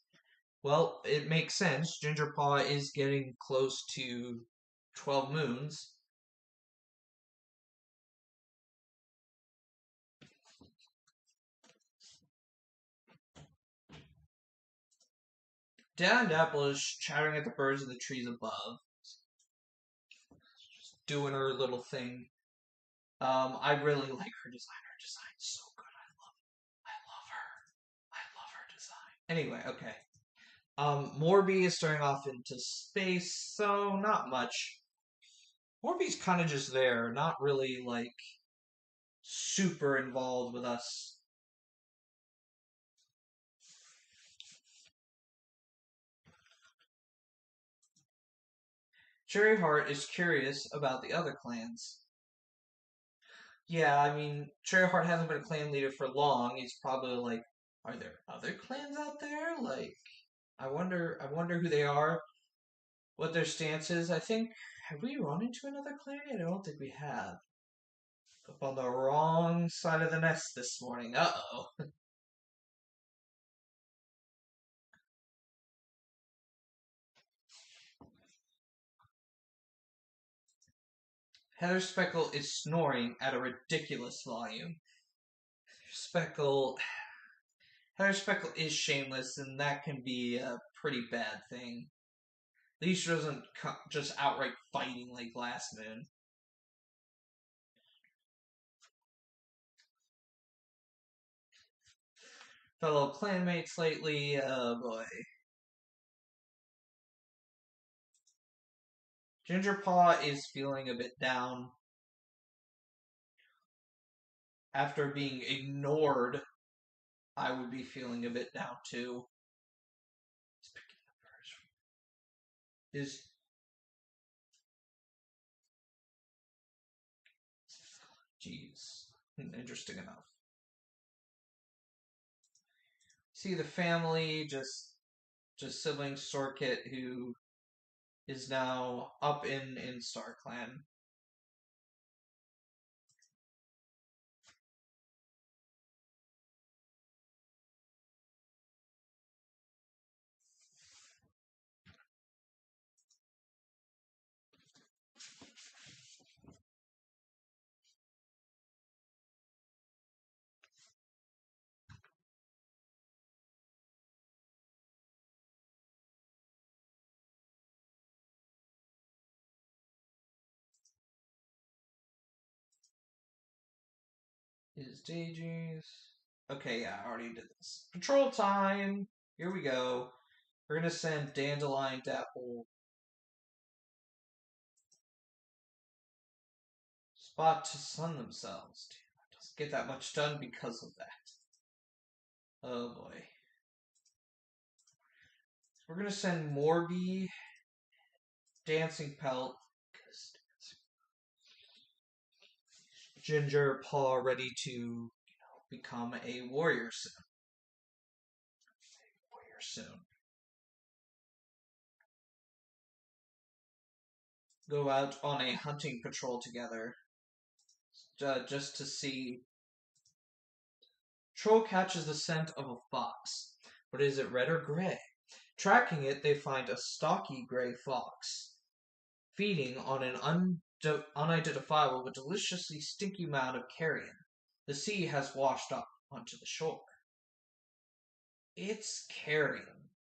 Well, it makes sense. Gingerpaw is getting close to 12 moons. Dan Apple is chattering at the birds in the trees above. Just doing her little thing. I really like her design. Her design's so good. I love her design. Anyway, okay. Morby is starting off into space, so not much. Morby's kind of just there, not really like super involved with us. Cherry Heart is curious about the other clans. Yeah, I mean, Cherry Heart hasn't been a clan leader for long. He's probably like, are there other clans out there? Like, I wonder who they are, what their stance is. I think, have we run into another clan yet? I don't think we have. Up on the wrong side of the nest this morning. Uh-oh. Heather Speckle is snoring at a ridiculous volume. Speckle, Heather Speckle is shameless, and that can be a pretty bad thing. At least she doesn't just outright fighting like Last Moon. Fellow clanmates lately, oh boy. Gingerpaw is feeling a bit down after being ignored. I would be feeling a bit down too. Is jeez, interesting enough. See the family, just sibling Sorkit who is now up in StarClan. Is Daydreams. Okay, yeah, I already did this. Patrol time! Here we go. We're gonna send Dandelion, Dapple, Spot to sun themselves. Damn, it doesn't get that much done because of that. Oh boy. We're gonna send Morby, Dancing Pelt, Ginger Paw ready to become a warrior soon. Warrior soon. Go out on a hunting patrol together, just to see. Troll catches the scent of a fox, but is it red or gray? Tracking it, they find a stocky gray fox feeding on an unidentifiable but deliciously stinky mound of carrion. The sea has washed up onto the shore. It's carrion.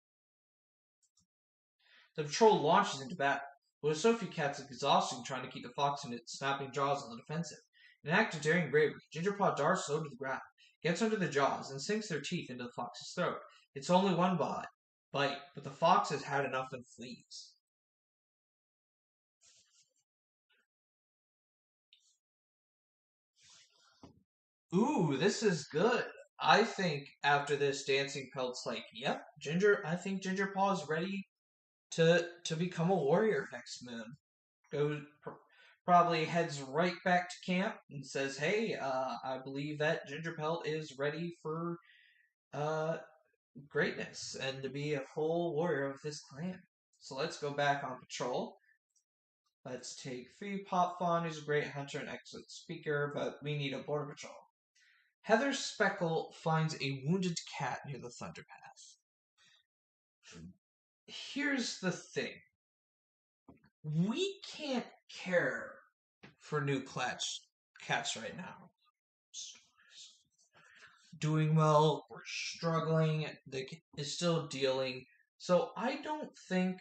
The patrol launches into battle, but with so few cats, it's exhausting trying to keep the fox in its snapping jaws on the defensive. In an act of daring bravery, Gingerpaw darts low to the ground, gets under the jaws, and sinks their teeth into the fox's throat. It's only one bite, but the fox has had enough and flees. Ooh, this is good. I think after this, Dancing Pelt's like, yep, Ginger. I think Ginger Paw is ready to become a warrior next moon. Goes probably heads right back to camp and says, "Hey, I believe that Ginger Pelt is ready for uh greatness and to be a full warrior of this clan." So let's go back on patrol. Let's take Free Pop Fawn, who's a great hunter and excellent speaker, but we need a border patrol. Heather Speckle finds a wounded cat near the Thunderpath. Here's the thing. We can't care for new cats right now. Doing well, we're struggling, is still dealing. So I don't think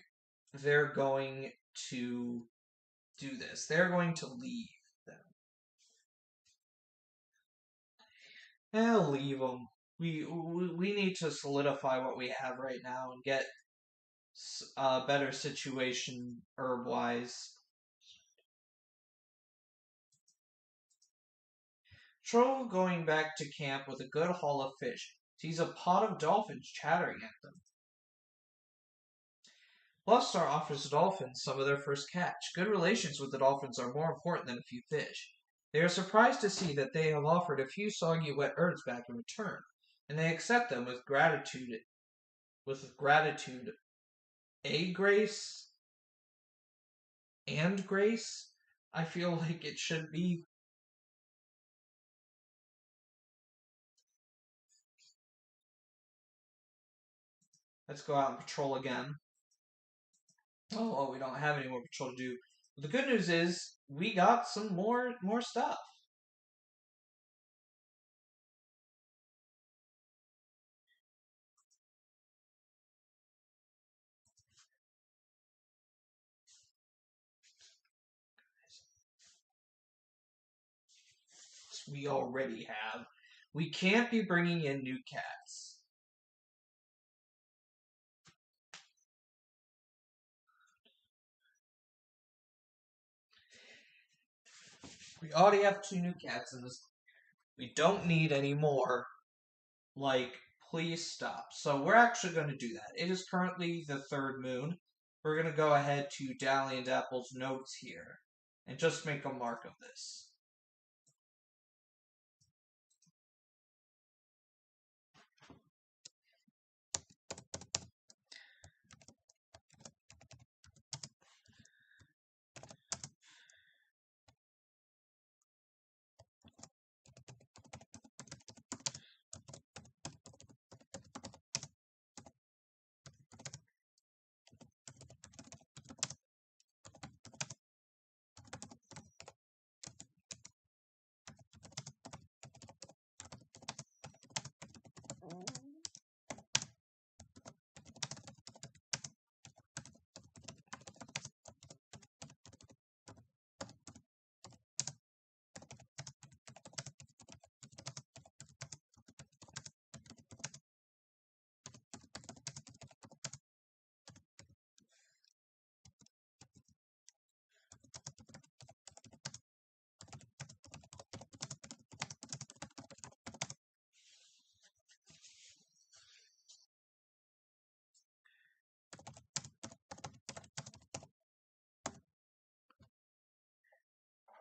they're going to do this. They're going to leave them. They'll leave them. We need to solidify what we have right now and get a better situation herb wise. Troll going back to camp with a good haul of fish sees a pod of dolphins chattering at them. Bluffstar offers the dolphins some of their first catch. Good relations with the dolphins are more important than a few fish. They are surprised to see that they have offered a few soggy wet herbs back in return, and they accept them with gratitude. A grace and grace. I feel like it should be. Let's go out and patrol again. Oh, well, we don't have any more patrol to do. But the good news is we got some more stuff. We already have. We can't be bringing in new cats. We already have 2 new cats in this. We don't need any more. Like, please stop. So we're actually going to do that. It is currently the 3rd moon. We're going to go ahead to Dally and Apple's notes here and just make a mark of this.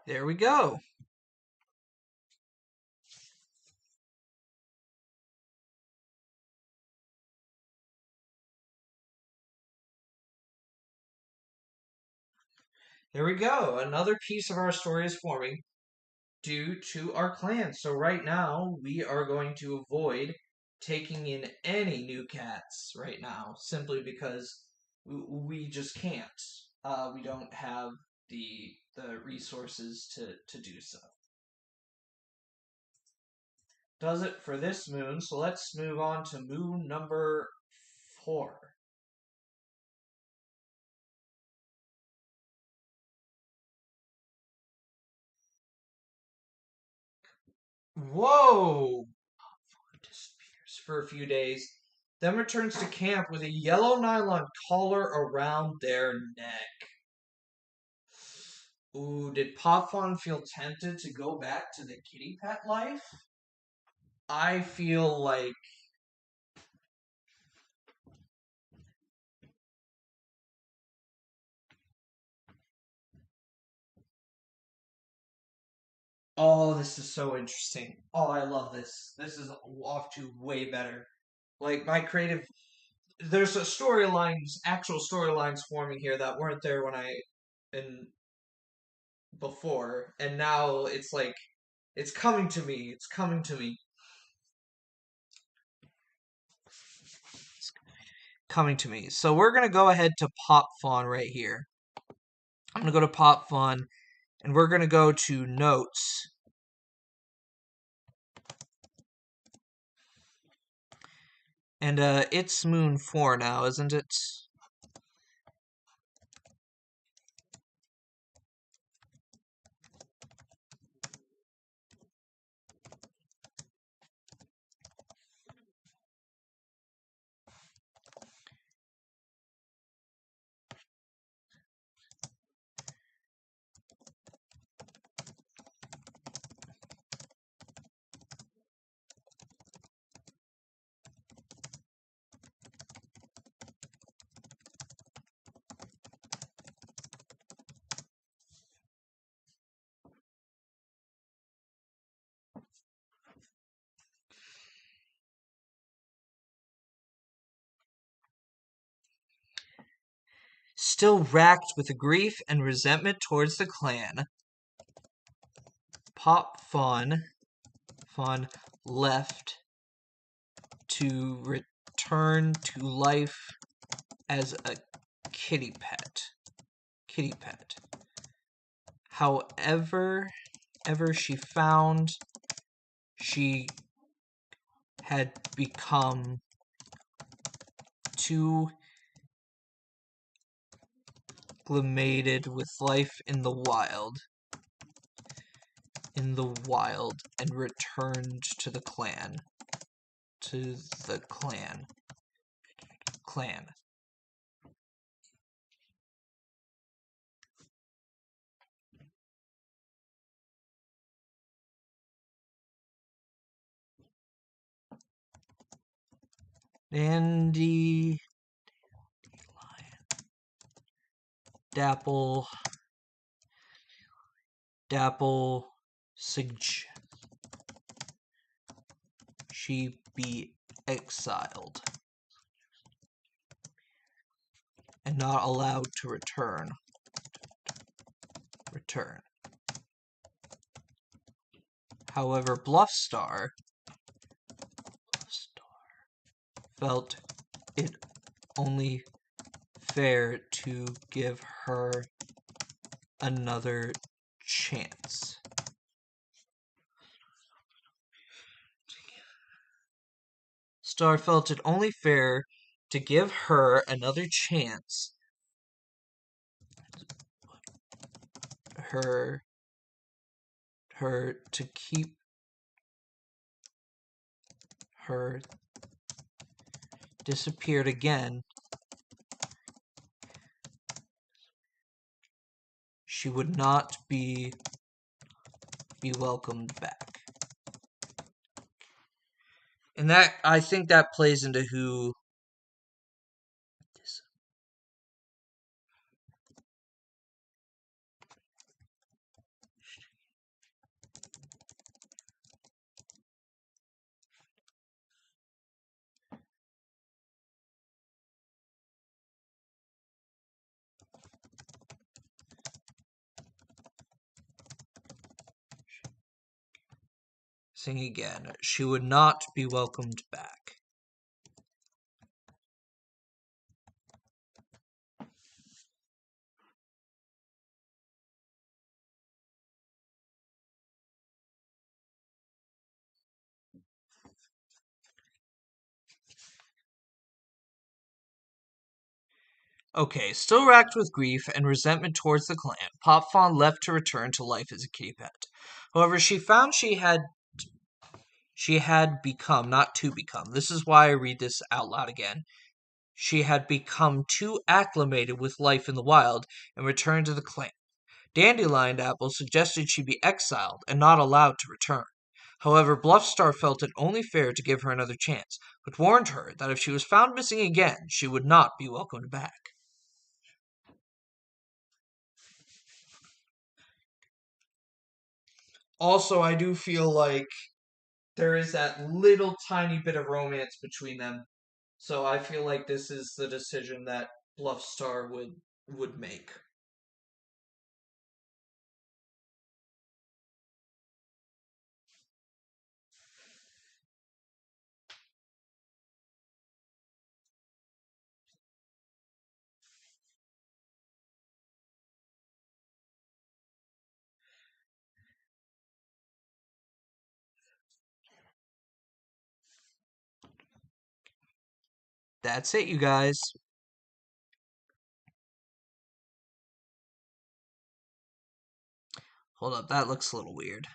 There we go. There we go. Another piece of our story is forming due to our clan. So right now, we are going to avoid taking in any new cats right now, simply because we just can't. We don't have the resources to do so. Does it for this moon, so let's move on to moon number 4. Whoa! Disappears for a few days, then returns to camp with a yellow nylon collar around their neck. Ooh, did Popfon feel tempted to go back to the kitty pet life? I feel like oh, this is so interesting. Oh, I love this. This is off to way better. Like my creative there's a storylines, actual storylines forming here that weren't there when I in before, and now it's like it's coming to me. It's coming to me. It's coming to me. So we're gonna go ahead to Pop Fawn right here. I'm gonna go to Pop Fawn, and we're gonna go to Notes. And it's Moon 4 now, isn't it? Still racked with grief and resentment towards the clan, Pop Fawn left to return to life as a kitty pet. Kitty pet. However, she found she had become too acclimated with life in the wild, and returned to the clan. Clan. Dandy Dapple she be exiled and not allowed to return. However, Bluffstar felt it only fair to give her another chance. Star felt it only fair to give her another chance. Her to keep her disappeared again. She would not be welcomed back. And that, I think that plays into who sing again. She would not be welcomed back. Okay, still racked with grief and resentment towards the clan, Pop Fawn left to return to life as a kitty pet. However, she found she had become, not to become. This is why I read this out loud again. She had become too acclimated with life in the wild and returned to the clan. Dandelion Apple suggested she be exiled and not allowed to return. However, Bluffstar felt it only fair to give her another chance, but warned her that if she was found missing again, she would not be welcomed back. Also, I do feel like there is that little tiny bit of romance between them. So I feel like this is the decision that Bluffstar would make. That's it, you guys. Hold up, that looks a little weird.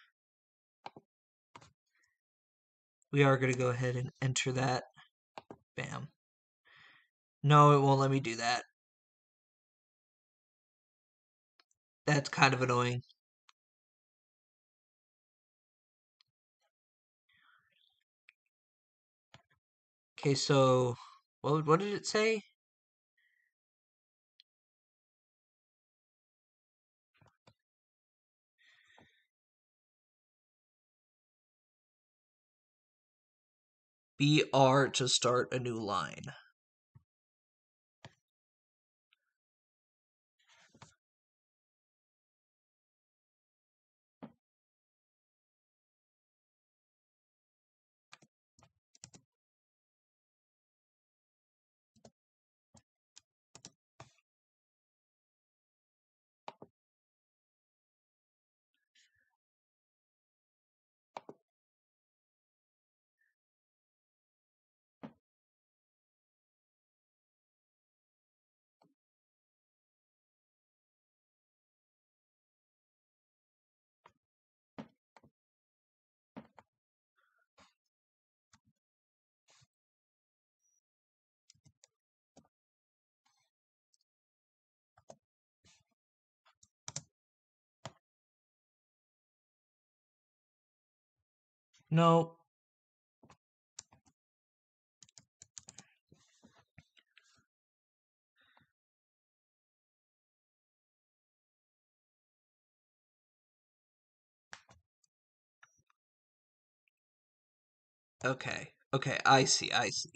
We are going to go ahead and enter that. Bam. No, it won't let me do that. That's kind of annoying. Okay, so what did it say? BR to start a new line. No. Okay. Okay, I see, I see.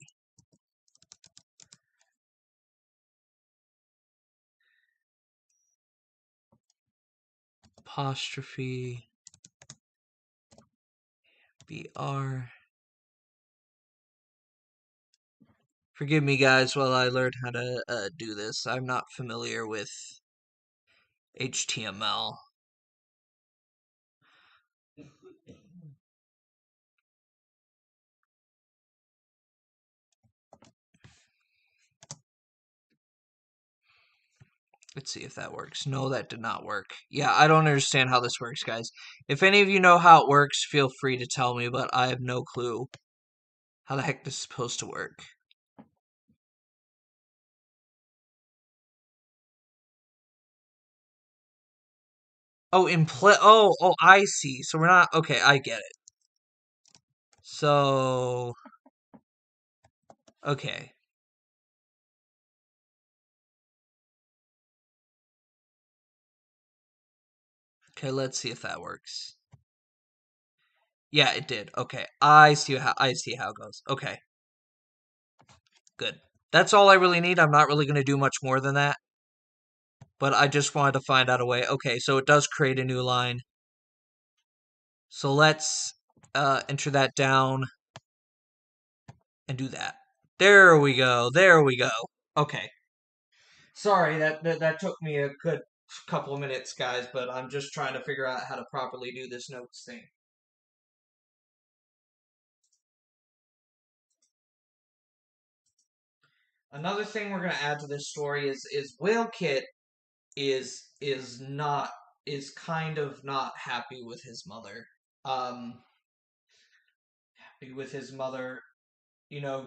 Apostrophe BR. Forgive me, guys, while I learn how to do this. I'm not familiar with HTML. Let's see if that works. No, that did not work. Yeah, I don't understand how this works, guys. If any of you know how it works, feel free to tell me, but I have no clue how the heck this is supposed to work. Oh, I see. So we're not, okay, I get it. So, okay. Okay, let's see if that works. Yeah, it did. Okay, I see how it goes. Okay, good. That's all I really need. I'm not really going to do much more than that. But I just wanted to find out a way. Okay, so it does create a new line. So let's enter that down and do that. There we go. There we go. Okay. Sorry, that took me a good couple of minutes, guys, but I'm just trying to figure out how to properly do this notes thing. Another thing we're gonna add to this story is Whale Kit is not is kind of not happy with his mother. Happy with his mother,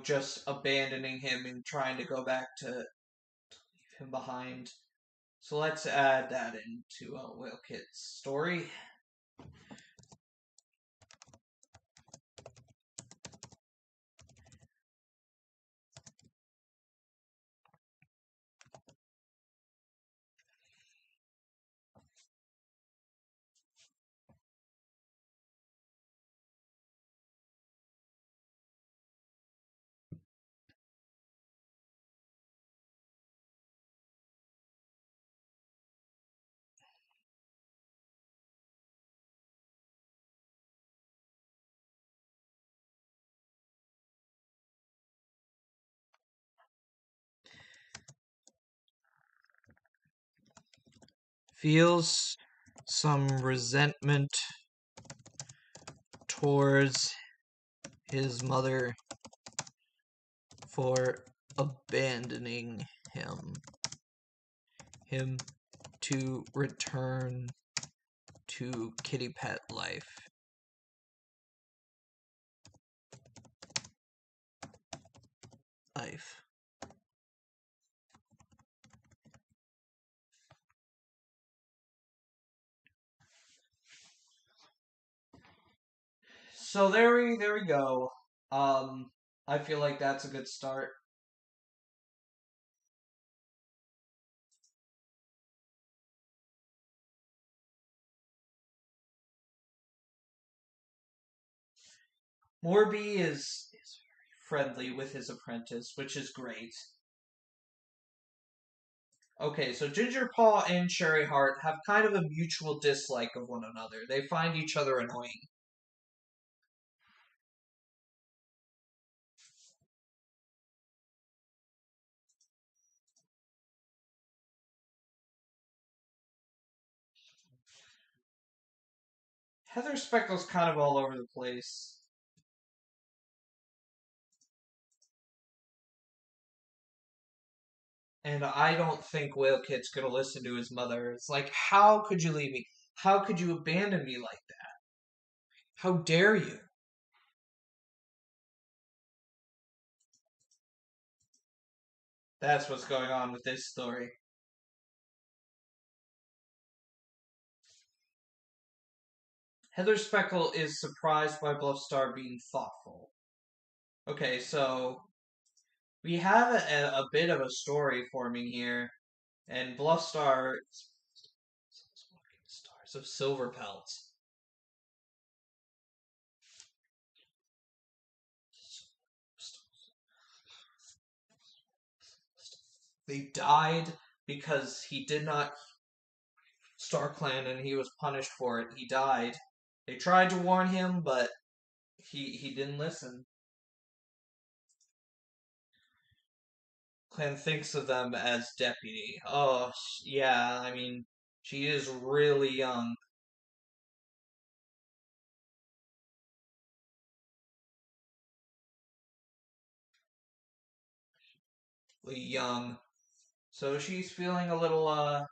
just abandoning him and trying to go back to leave him behind. So let's add that into Whale Kit's story. feels some resentment towards his mother for abandoning him to return to kitty pet life. So there we go. I feel like that's a good start. Morby is very friendly with his apprentice, which is great. Okay, so Ginger Paw and Cherry Heart have kind of a mutual dislike of one another. They find each other annoying. Heather Speckle's kind of all over the place. And I don't think Whale Kid's gonna listen to his mother. It's like, how could you leave me? How could you abandon me like that? How dare you? That's what's going on with this story. Heather Speckle is surprised by Bluffstar being thoughtful. Okay, so we have a bit of a story forming here, and Bluffstar stars of Silver Pelts. They died because he did not StarClan and he was punished for it. He died. They tried to warn him, but he didn't listen. Clan thinks of them as deputy. Oh, yeah, I mean, she is really young. Really young. So she's feeling a little,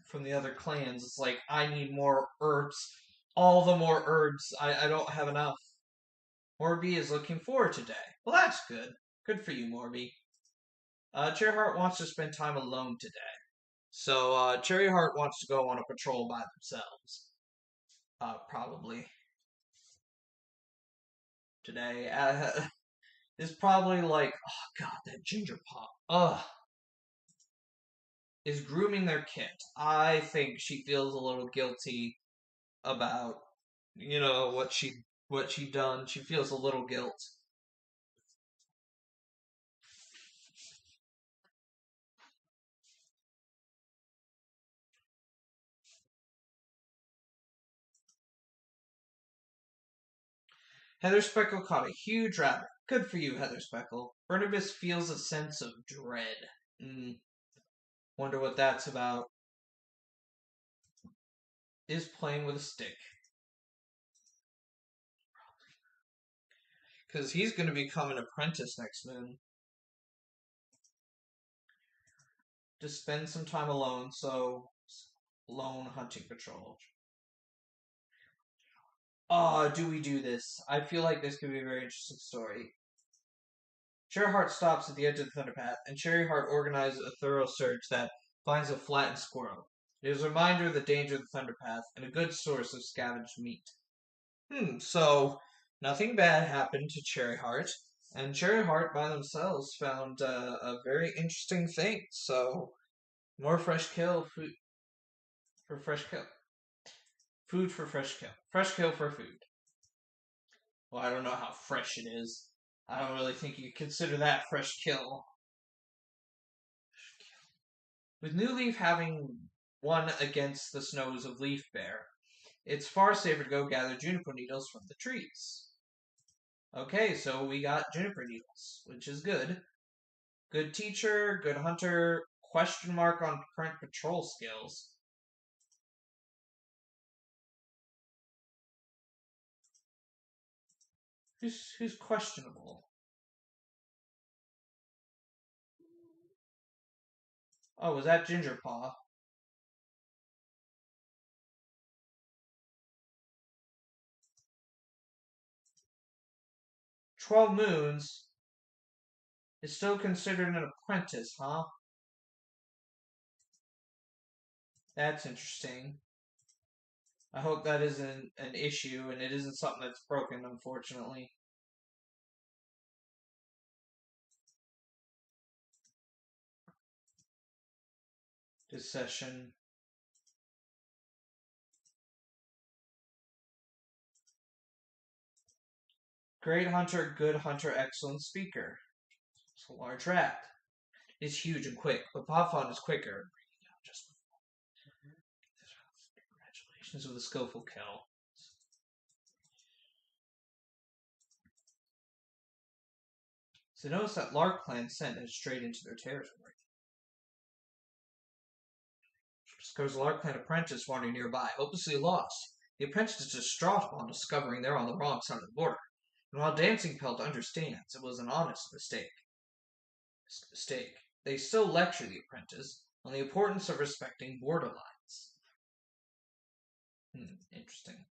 from the other clans. It's like, I need more herbs. All the more herbs. I don't have enough. Morby is looking forward to today. Well, that's good. Good for you, Morby. Cherryheart wants to spend time alone today. So, Cherryheart wants to go on a patrol by themselves. Probably. Today. Is probably like, oh god, that ginger pop. Ugh. Is grooming their kit. I think she feels a little guilty about, what she done. She feels a little guilt. Heather Speckle caught a huge rabbit. Good for you, Heather Speckle. Barnabas feels a sense of dread. Wonder what that's about. Is playing with a stick. Because he's going to become an apprentice next moon. To spend some time alone, so lone hunting patrol. Oh, do we do this? I feel like this could be a very interesting story. Cherryheart stops at the edge of the Thunderpath, and Cherryheart organizes a thorough search that finds a flattened squirrel. It is a reminder of the danger of the Thunderpath and a good source of scavenged meat. So nothing bad happened to Cherryheart, and Cherryheart by themselves found a very interesting thing. So more fresh kill food for fresh kill. Food for fresh kill. Fresh kill for food. Well, I don't know how fresh it is. I don't really think you consider that fresh kill. With New Leaf having won against the snows of Leaf Bear, it's far safer to go gather juniper needles from the trees. Okay, so we got juniper needles, which is good. Good teacher, good hunter, question mark on current patrol skills. Who's questionable? Oh, was that Gingerpaw? 12 Moons is still considered an apprentice, huh? That's interesting. I hope that isn't an issue and it isn't something that's broken, unfortunately. This session. Great hunter, good hunter, excellent speaker. It's a large rat. It's huge and quick, but Pavon is quicker. Congratulations with a skillful kill. So notice that Lark Clan sent it straight into their territory. Discovers a Lark Clan apprentice wandering nearby, hopelessly lost. The apprentice is distraught upon discovering they're on the wrong side of the border. And while Dancing Pelt understands it was an honest mistake, they still lecture the apprentice on the importance of respecting borderlines. Interesting.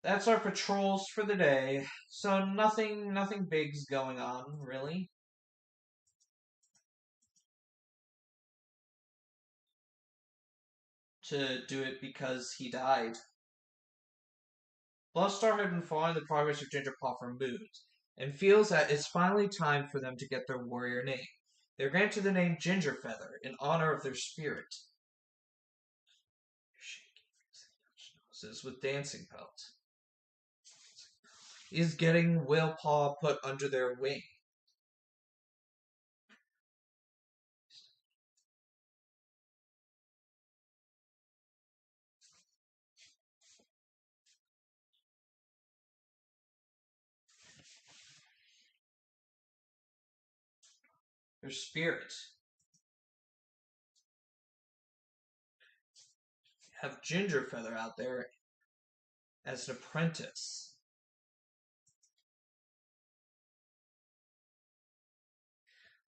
That's our patrols for the day. So nothing big's going on, really. To do it because he died. Bluffstar had been following the progress of Gingerpaw for moons, and feels that it's finally time for them to get their warrior name. They're granted the name Gingerfeather in honor of their spirit. With Dancing Pelt. Is getting Whalepaw put under their wing. Their spirit. Have Gingerfeather out there as an apprentice.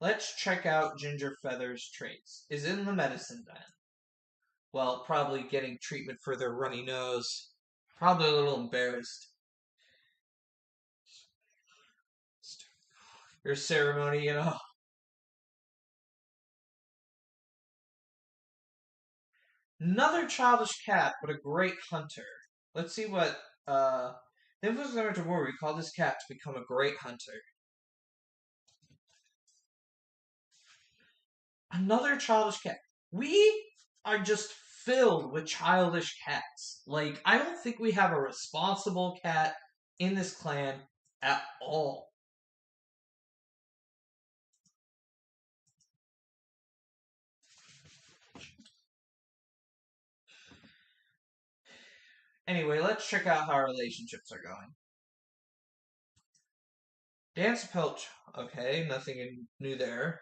Let's check out Gingerfeather's traits. Is in the medicine den. Well, probably getting treatment for their runny nose. Probably a little embarrassed. Your ceremony, Another childish cat, but a great hunter. Let's see what, the influence of to war. We call this cat to become a great hunter. Another childish cat. We are just filled with childish cats. Like, I don't think we have a responsible cat in this clan at all. Anyway, let's check out how our relationships are going. Dance Pilch. Okay, nothing new there.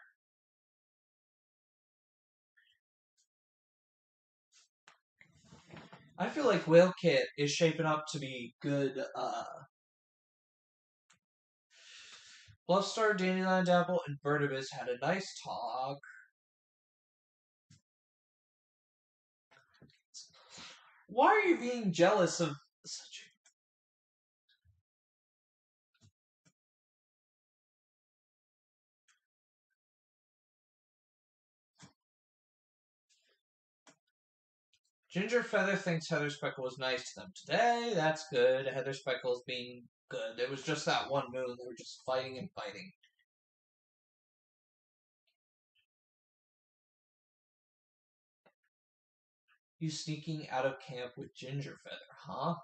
I feel like Whale Kit is shaping up to be good, Bluffstar, Dandelion Dapple, and Burnibus had a nice talk. Why are you being jealous of such a... Gingerfeather thinks Heather Speckle was nice to them today. That's good. Heather Speckle's being good. There was just that one moon. They were just fighting and fighting. You sneaking out of camp with Gingerfeather, huh?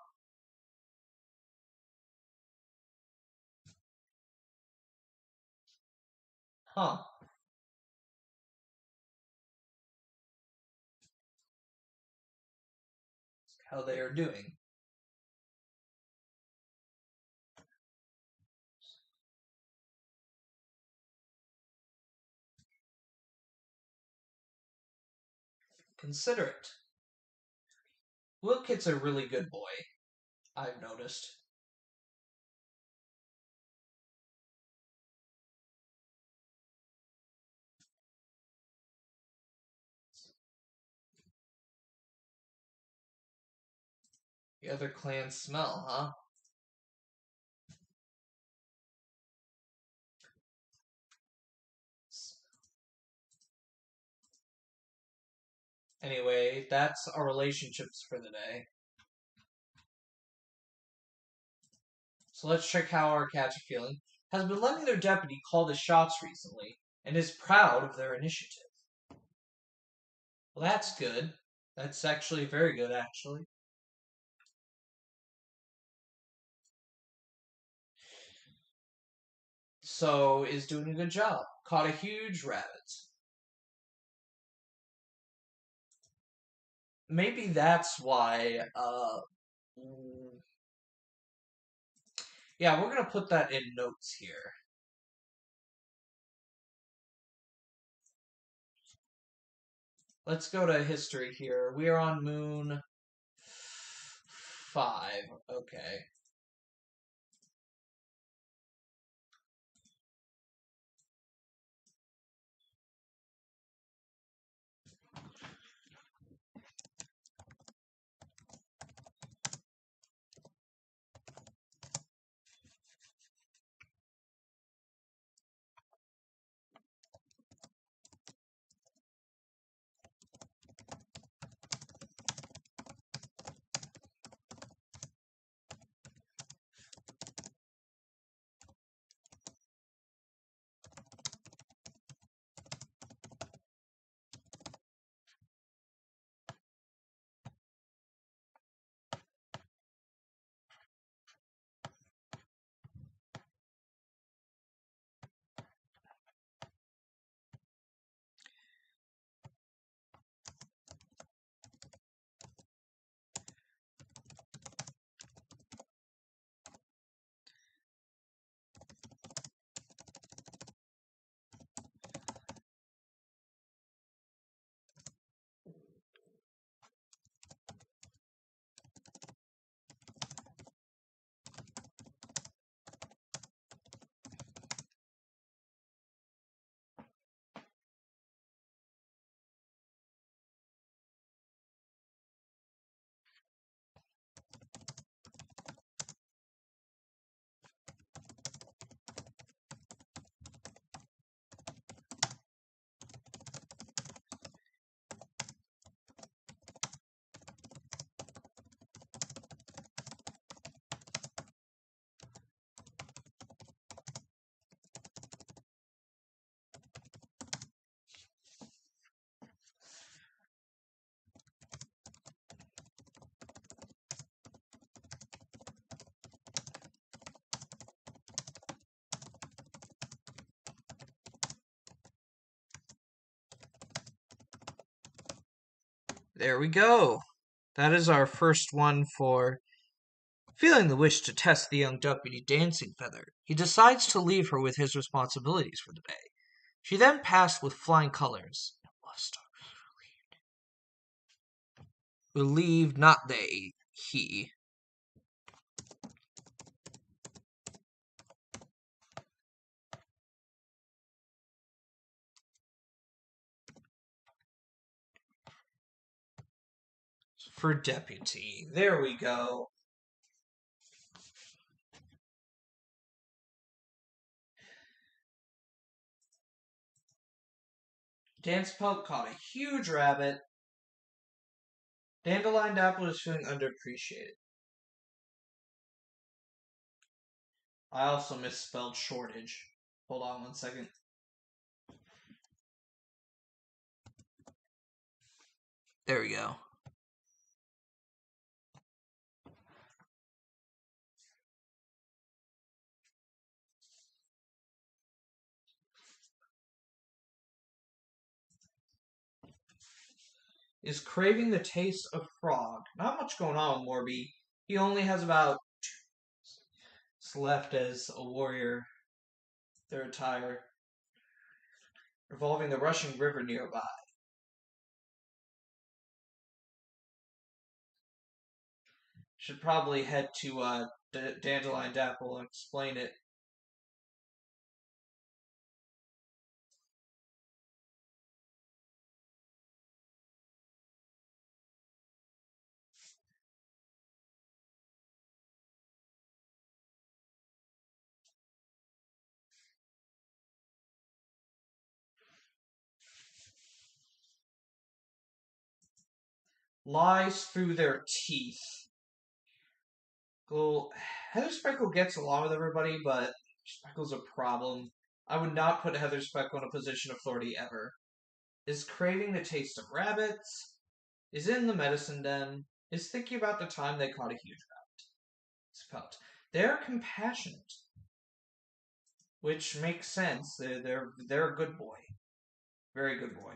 Huh. How they are doing. Considerate. Wilkit's a really good boy, I've noticed. The other clans smell, huh? Anyway, that's our relationships for the day. So let's check how our cats are feeling. Has been letting their deputy call the shots recently, and is proud of their initiative. Well, that's good. That's actually very good, actually. So, is doing a good job. Caught a huge rabbit. Maybe that's why, yeah, we're gonna put that in notes here. Let's go to history here. We are on moon 5. Okay. There we go. That is our first one for feeling the wish to test the young deputy dancing feather. He decides to leave her with his responsibilities for the day. She then passed with flying colors. Relieved, not they, he. For deputy. There we go. Dance Pope caught a huge rabbit. Dandelion Dapple is feeling underappreciated. I also misspelled shortage. Hold on 1 second. There we go. Is craving the taste of frog. Not much going on with Morby. He only has about 2 left as a warrior. Their attire. Revolving the rushing river nearby. Should probably head to Dandelion Dapple and explain it. Lies through their teeth. Well, Heather Speckle gets along with everybody, but Speckle's a problem. I would not put Heather Speckle in a position of authority ever. Is craving the taste of rabbits, is in the medicine den, is thinking about the time they caught a huge spout. They're compassionate, which makes sense. They're a good boy, very good boy.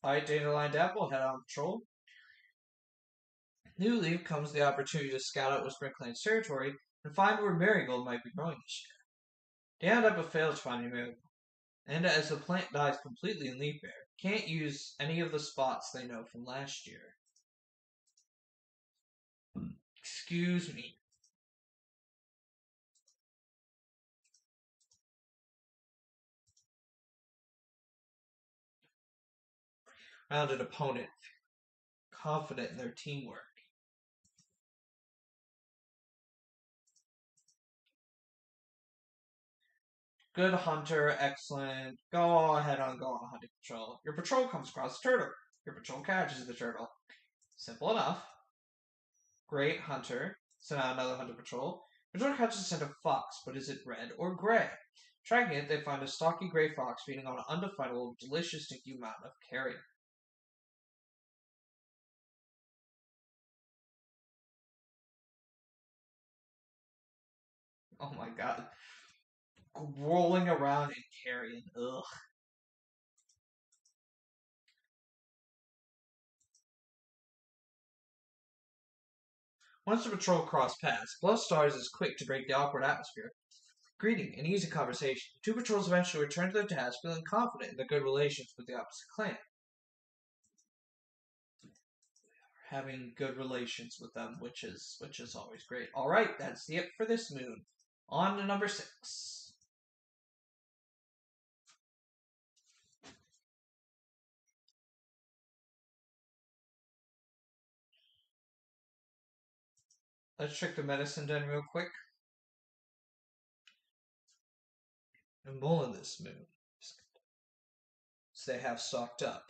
Alright, Dandelion Dapple, head on patrol. New leaf comes the opportunity to scout out Whispering Clan's territory and find where Marigold might be growing this year. Dandelion Dapple fails to find any Marigold, and as the plant dies completely in leaf bare, can't use any of the spots they know from last year. Excuse me. Rounded opponent, confident in their teamwork. Good hunter, excellent. Go ahead on hunting patrol. Your patrol comes across the turtle. Your patrol catches the turtle. Simple enough. Great hunter. So now another hunter patrol. Patrol catches a scent of fox, but is it red or gray? Tracking it, they find a stocky gray fox feeding on an undefinable, delicious, stinky mountain of carrion. Oh my god. Rolling around in carrion. Ugh. Once the patrol cross paths, Bluff Stars is quick to break the awkward atmosphere. Greeting and easy conversation. The two patrols eventually return to their task, feeling confident in their good relations with the opposite clan. Having good relations with them, which is always great. All right, that's it for this moon. On to number 6. Let's check the medicine den real quick. And more in this moon. So they have stocked up.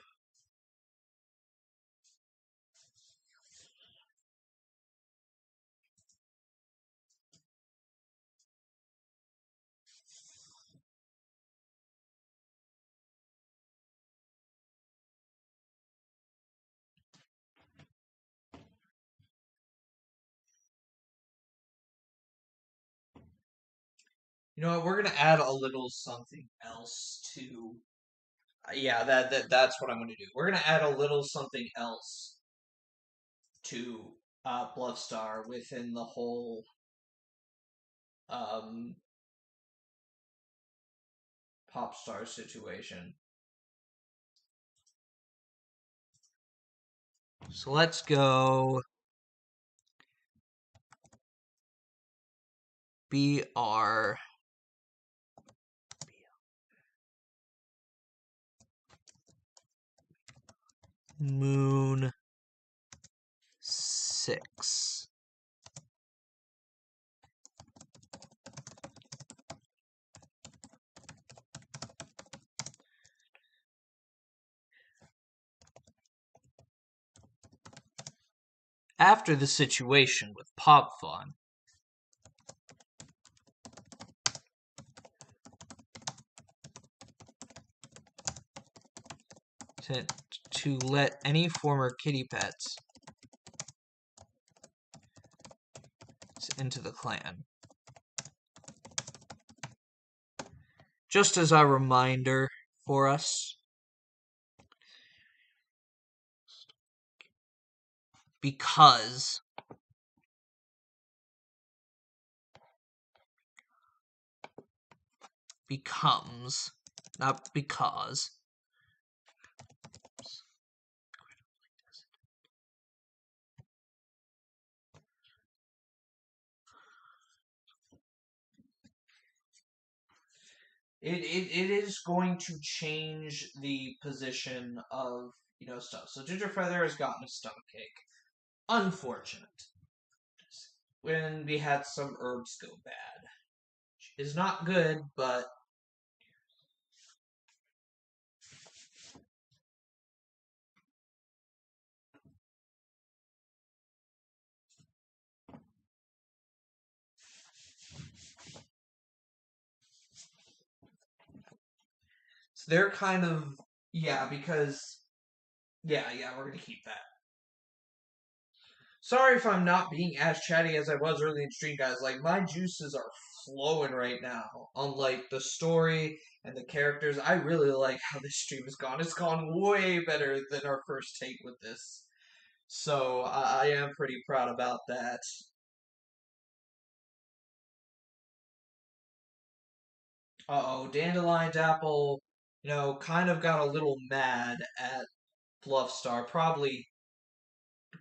You know what? We're gonna add a little something else to. Yeah, that's what I'm gonna do. We're gonna add a little something else to Bloodstar within the whole um, pop star situation. So let's go BR Moon 6. After the situation with Pop Fun, to let any former kitty pets into the clan. Just as a reminder for us, because becomes, not because, it is going to change the position of, stuff. So Ginger Feather has gotten a stomachache. Unfortunate. When we had some herbs go bad. Is not good, but so they're kind of, because we're gonna keep that. Sorry if I'm not being as chatty as I was early in stream, guys. Like, my juices are flowing right now on, like, the story and the characters. I really like how this stream has gone. It's gone way better than our first take with this. So, I am pretty proud about that. Uh-oh, Dandelion Dapple, kind of got a little mad at Bluffstar. Probably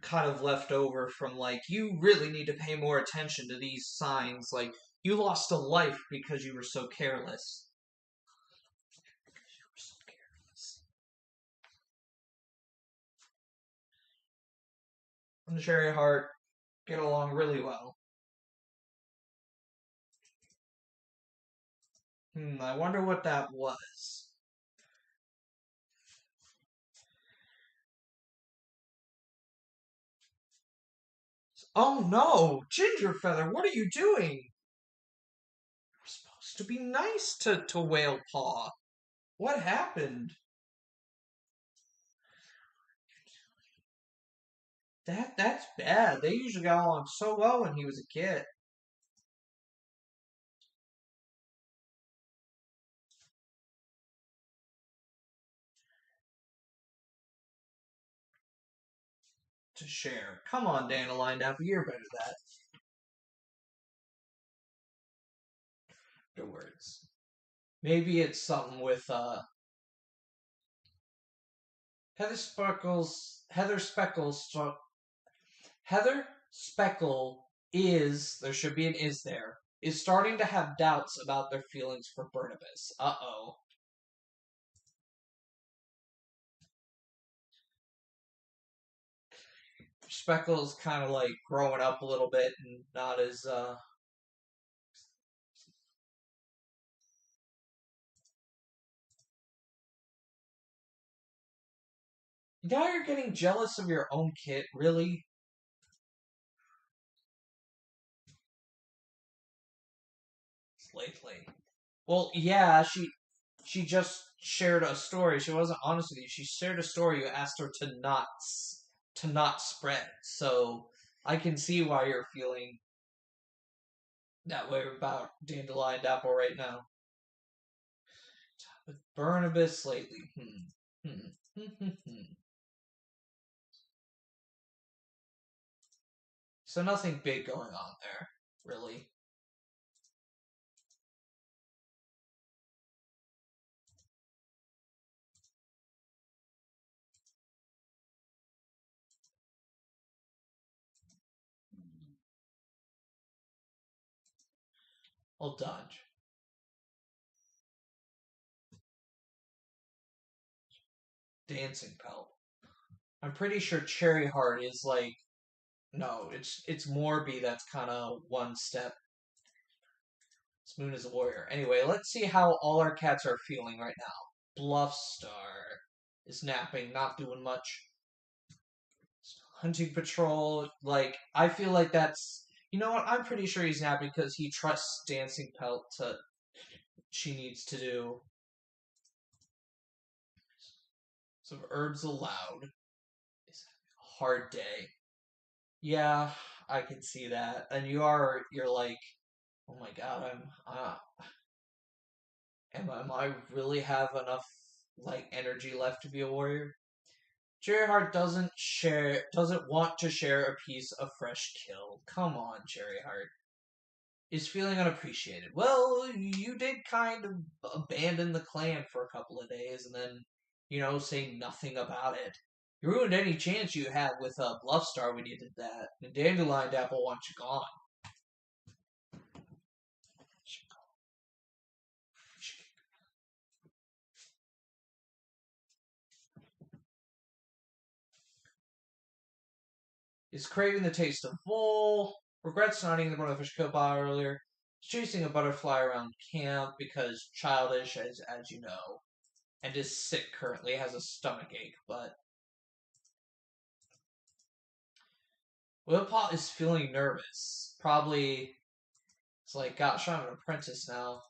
kind of left over from, like, you really need to pay more attention to these signs. Like, you lost a life because you were so careless. And the Cherry Heart get along really well. I wonder what that was. Oh no! Ginger Feather, what are you doing? You're supposed to be nice to Whale Paw. What happened? That's bad. They usually got along so well when he was a kid. To share. Come on, Dandelion Dapple, you're better at that. Good words. Maybe it's something with Heather Speckles. Heather Speckle is, there should be an is there, is starting to have doubts about their feelings for Barnabas. Uh-oh. Speckle's kind of like growing up a little bit and not as, Now you're getting jealous of your own kid, really? Lately. Well, yeah, she just shared a story. She wasn't honest with you. She shared a story you asked her to not spread. So I can see why you're feeling that way about Dandelion Dapple right now. With Barnabas lately. So nothing big going on there, really. I'll dodge. Dancing Pelt. I'm pretty sure Cherry Heart is like, no, it's Morby that's kind of one step. Moon is a warrior. Anyway, let's see how all our cats are feeling right now. Bluffstar is napping, not doing much. Hunting Patrol, like, I feel like that's, you know what, I'm pretty sure he's napping because he trusts Dancing Pelt to, she needs to do some herbs allowed. It's a hard day. Yeah, I can see that. And you're like, oh my god, am I really have enough, like, energy left to be a warrior? Cherryheart doesn't want to share a piece of fresh kill. Come on, Cherryheart. Is feeling unappreciated. Well, you did kind of abandon the clan for a couple of days and then, say nothing about it. You ruined any chance you had with Bluffstar when you did that. And Dandelion Dapple wants you gone. Is craving the taste of vole, regrets not eating the brotherfish killed by earlier, is chasing a butterfly around camp because childish, as you know, and is sick currently, has a stomach ache, but Willpot is feeling nervous. Probably, it's like, gosh, I'm an apprentice now.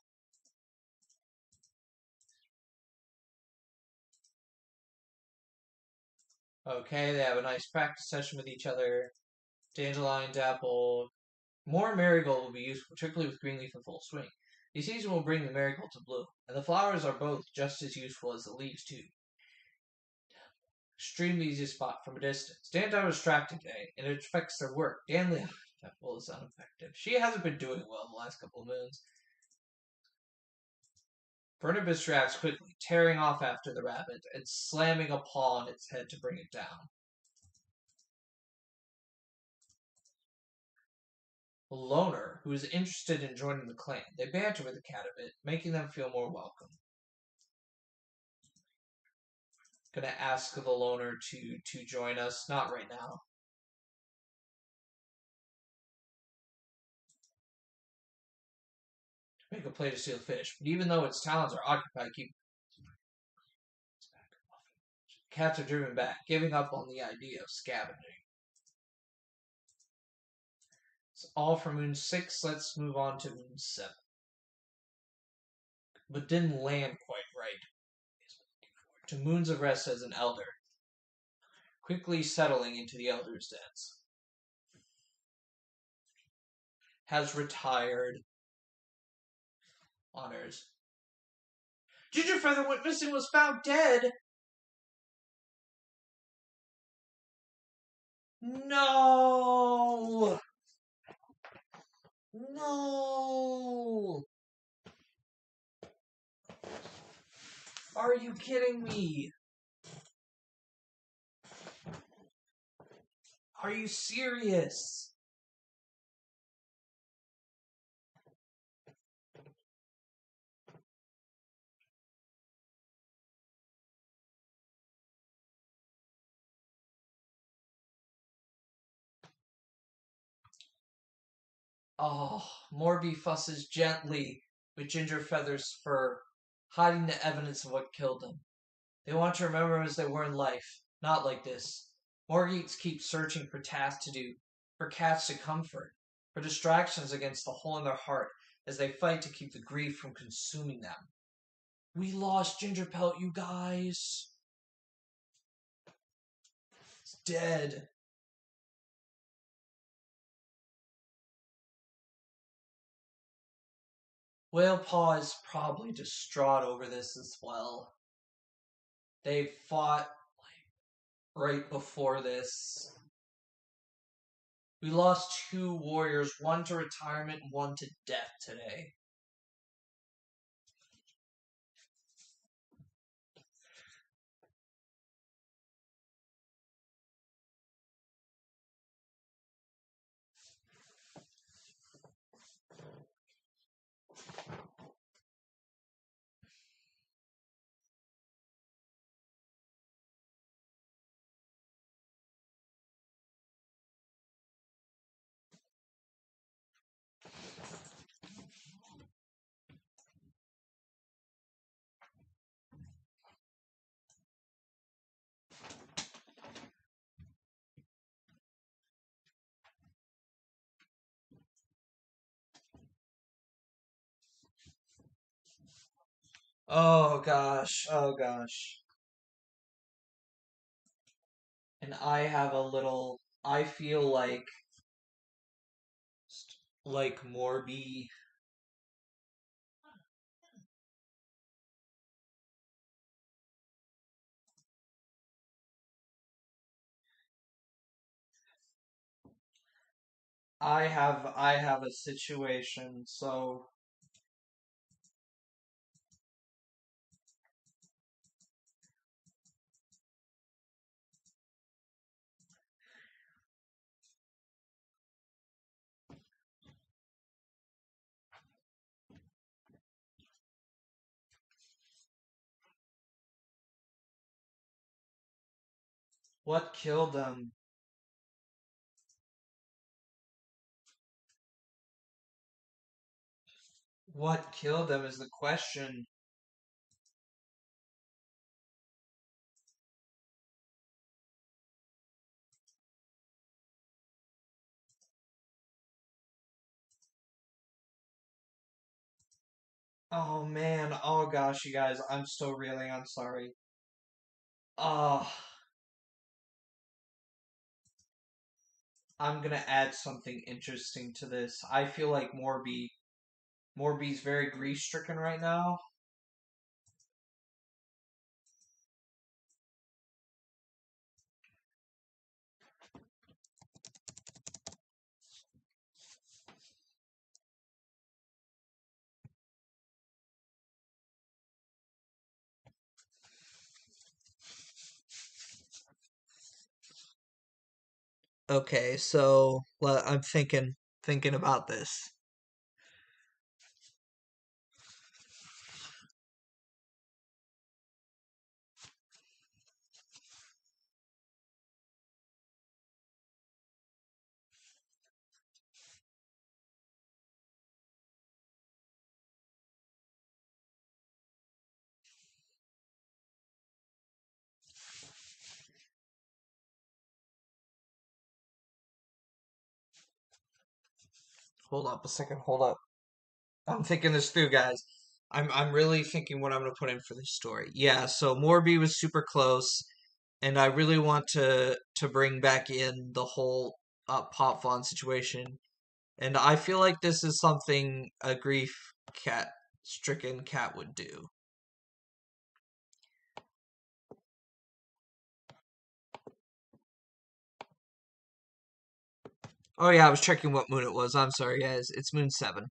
Okay, they have a nice practice session with each other. Dandelion, dapple. More marigold will be useful, particularly with green leaf in full swing. The season will bring the marigold to bloom, and the flowers are both just as useful as the leaves, too. Extremely easy spot from a distance. Dan's are distracted today, and it affects their work. Danley, that bull is ineffective. She hasn't been doing well the last couple of moons. Barnabas reacts quickly, tearing off after the rabbit and slamming a paw on its head to bring it down. A loner, who is interested in joining the clan, they banter with the cat a bit, making them feel more welcome. Gonna ask the loner to join us. Not right now. Make a play to steal fish, but even though its talons are occupied, cats are driven back, giving up on the idea of scavenging. It's all for Moon 6. Let's move on to Moon 7. But didn't land quite right. To Moons of Rest as an elder, quickly settling into the elder's dance. Has retired. Honors. Gingerfeather went missing, was found dead. No! No! Are you kidding me? Are you serious? Oh, Morby fusses gently with Gingerfeather's fur, hiding the evidence of what killed them. They want to remember him as they were in life, not like this. Morgeets keep searching for tasks to do, for cats to comfort, for distractions against the hole in their heart as they fight to keep the grief from consuming them. We lost Gingerpelt, you guys. It's dead. Whalepaw is probably distraught over this as well. They fought right before this. We lost 2 warriors, one to retirement, one to death today. Oh gosh, oh gosh. And I feel like Morby. I have a situation, so what killed them? What killed them is the question. Oh man, oh gosh, you guys, I'm still reeling, I'm sorry. Oh, I'm gonna add something interesting to this. I feel like Morby's very grief-stricken right now. Okay, so I'm thinking about this. Hold up a second, hold up. I'm thinking this through, guys. I'm really thinking what I'm gonna put in for this story. Yeah, so Morby was super close, and I really want to bring back in the whole Pop Fawn situation. And I feel like this is something a grief cat stricken cat would do. Oh yeah, I was checking what moon it was. I'm sorry, guys. It's moon 7.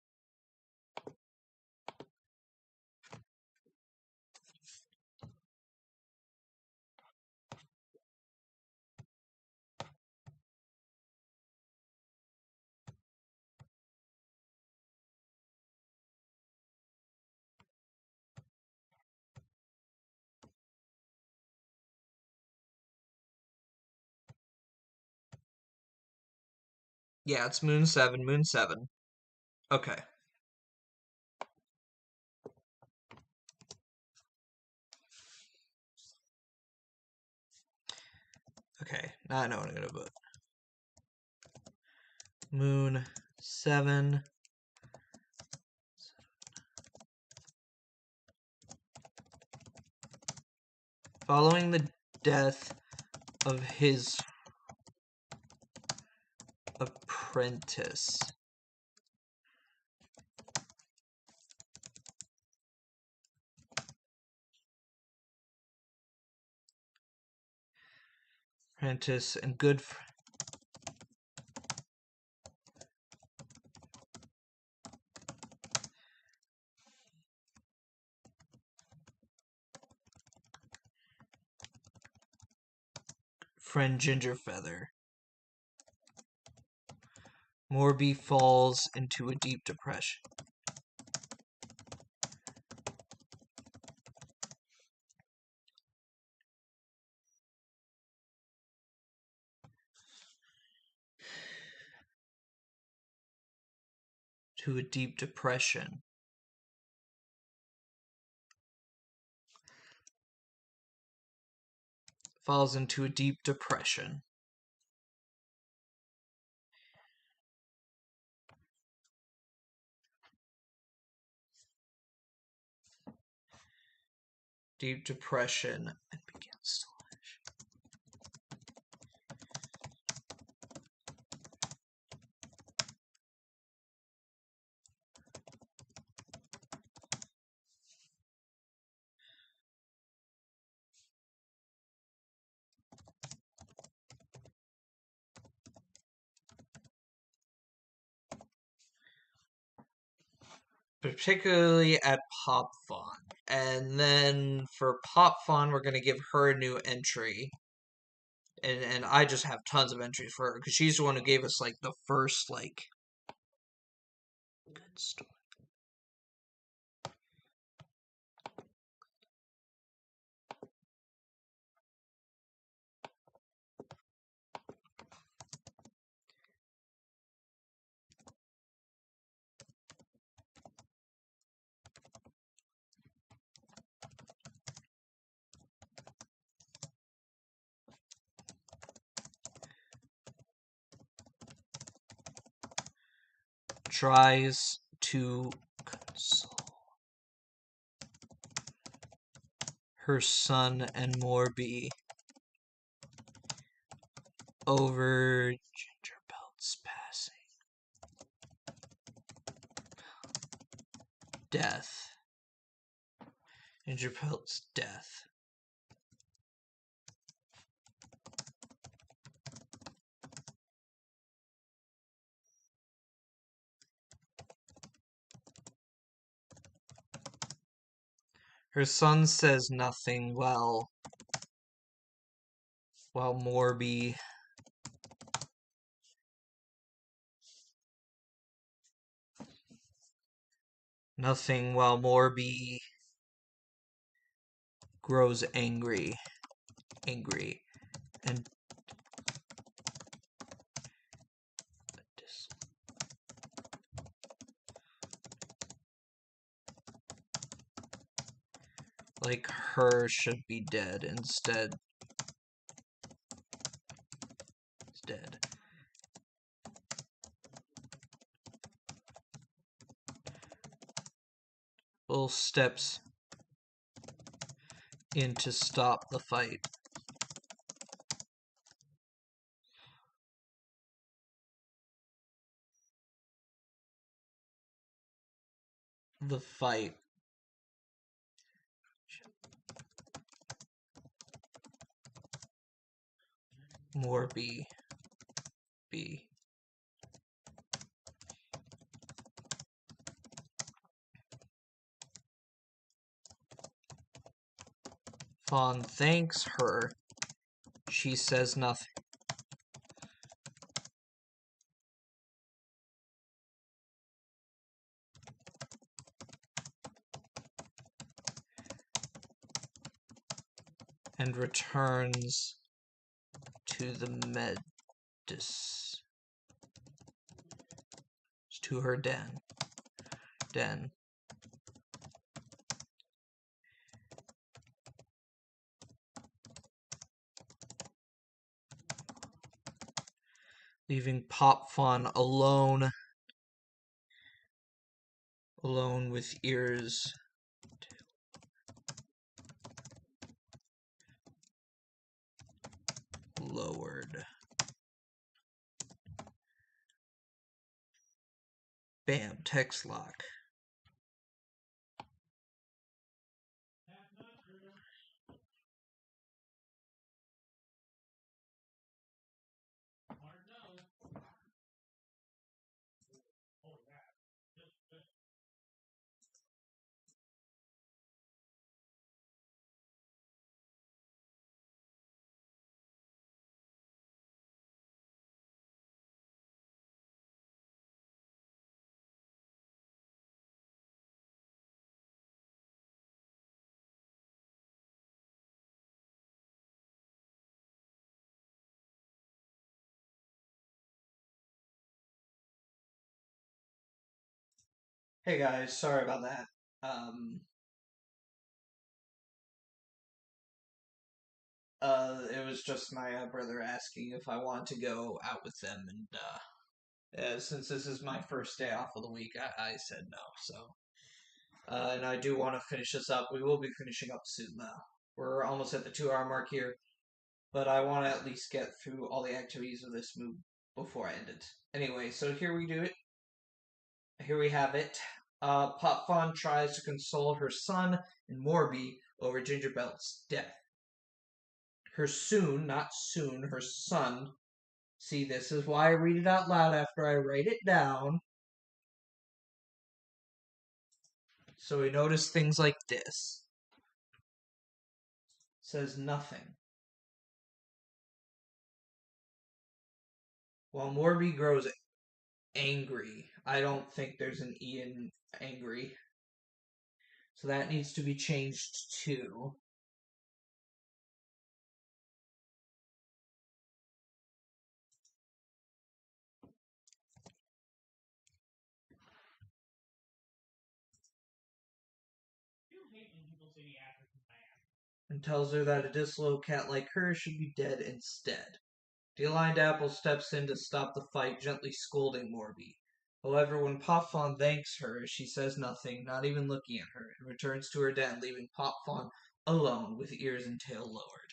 Yeah, it's moon 7, moon 7. Okay. Okay, now I know what I'm gonna put. Moon 7. Following the death of his apprentice. Apprentice and good friend Gingerfeather. Morby falls into a deep depression. To a deep depression. Falls into a deep depression. Deep depression and begins to particularly at Pop Fawn. And then for Pop Fawn, we're gonna give her a new entry. And I just have tons of entries for her because she's the one who gave us like the first like good story. tries to console her son and Morby over Gingerbelt's passing. Death. Gingerbelt's death. Her son says nothing while Morby grows angry and like her should be dead instead. Will steps in to stop the fight. Morby. Fawn thanks her. She says nothing. And returns to the to her den. Leaving Pop Fawn alone with ears lowered. Bam, text lock. Hey guys, sorry about that. It was just my brother asking if I want to go out with them, and since this is my first day off of the week, I said no. So, and I do want to finish this up. We will be finishing up soon, though. We're almost at the 2 hour mark here, but I want to at least get through all the activities of this move before I end it. Anyway, so here we do it. Here we have it. Pop Fawn tries to console her son and Morby over Gingerbelt's death. Her not soon, her son. See, this is why I read it out loud after I write it down. So we notice things like this. Says nothing. While Morby grows angry. I don't think there's an E in angry. So that needs to be changed too. And tells her that a disloyal cat like her should be dead instead. The aligned apple steps in to stop the fight, gently scolding Morby. However, when Pop Fawn thanks her, she says nothing, not even looking at her, and returns to her den, leaving Pop Fawn alone with ears and tail lowered.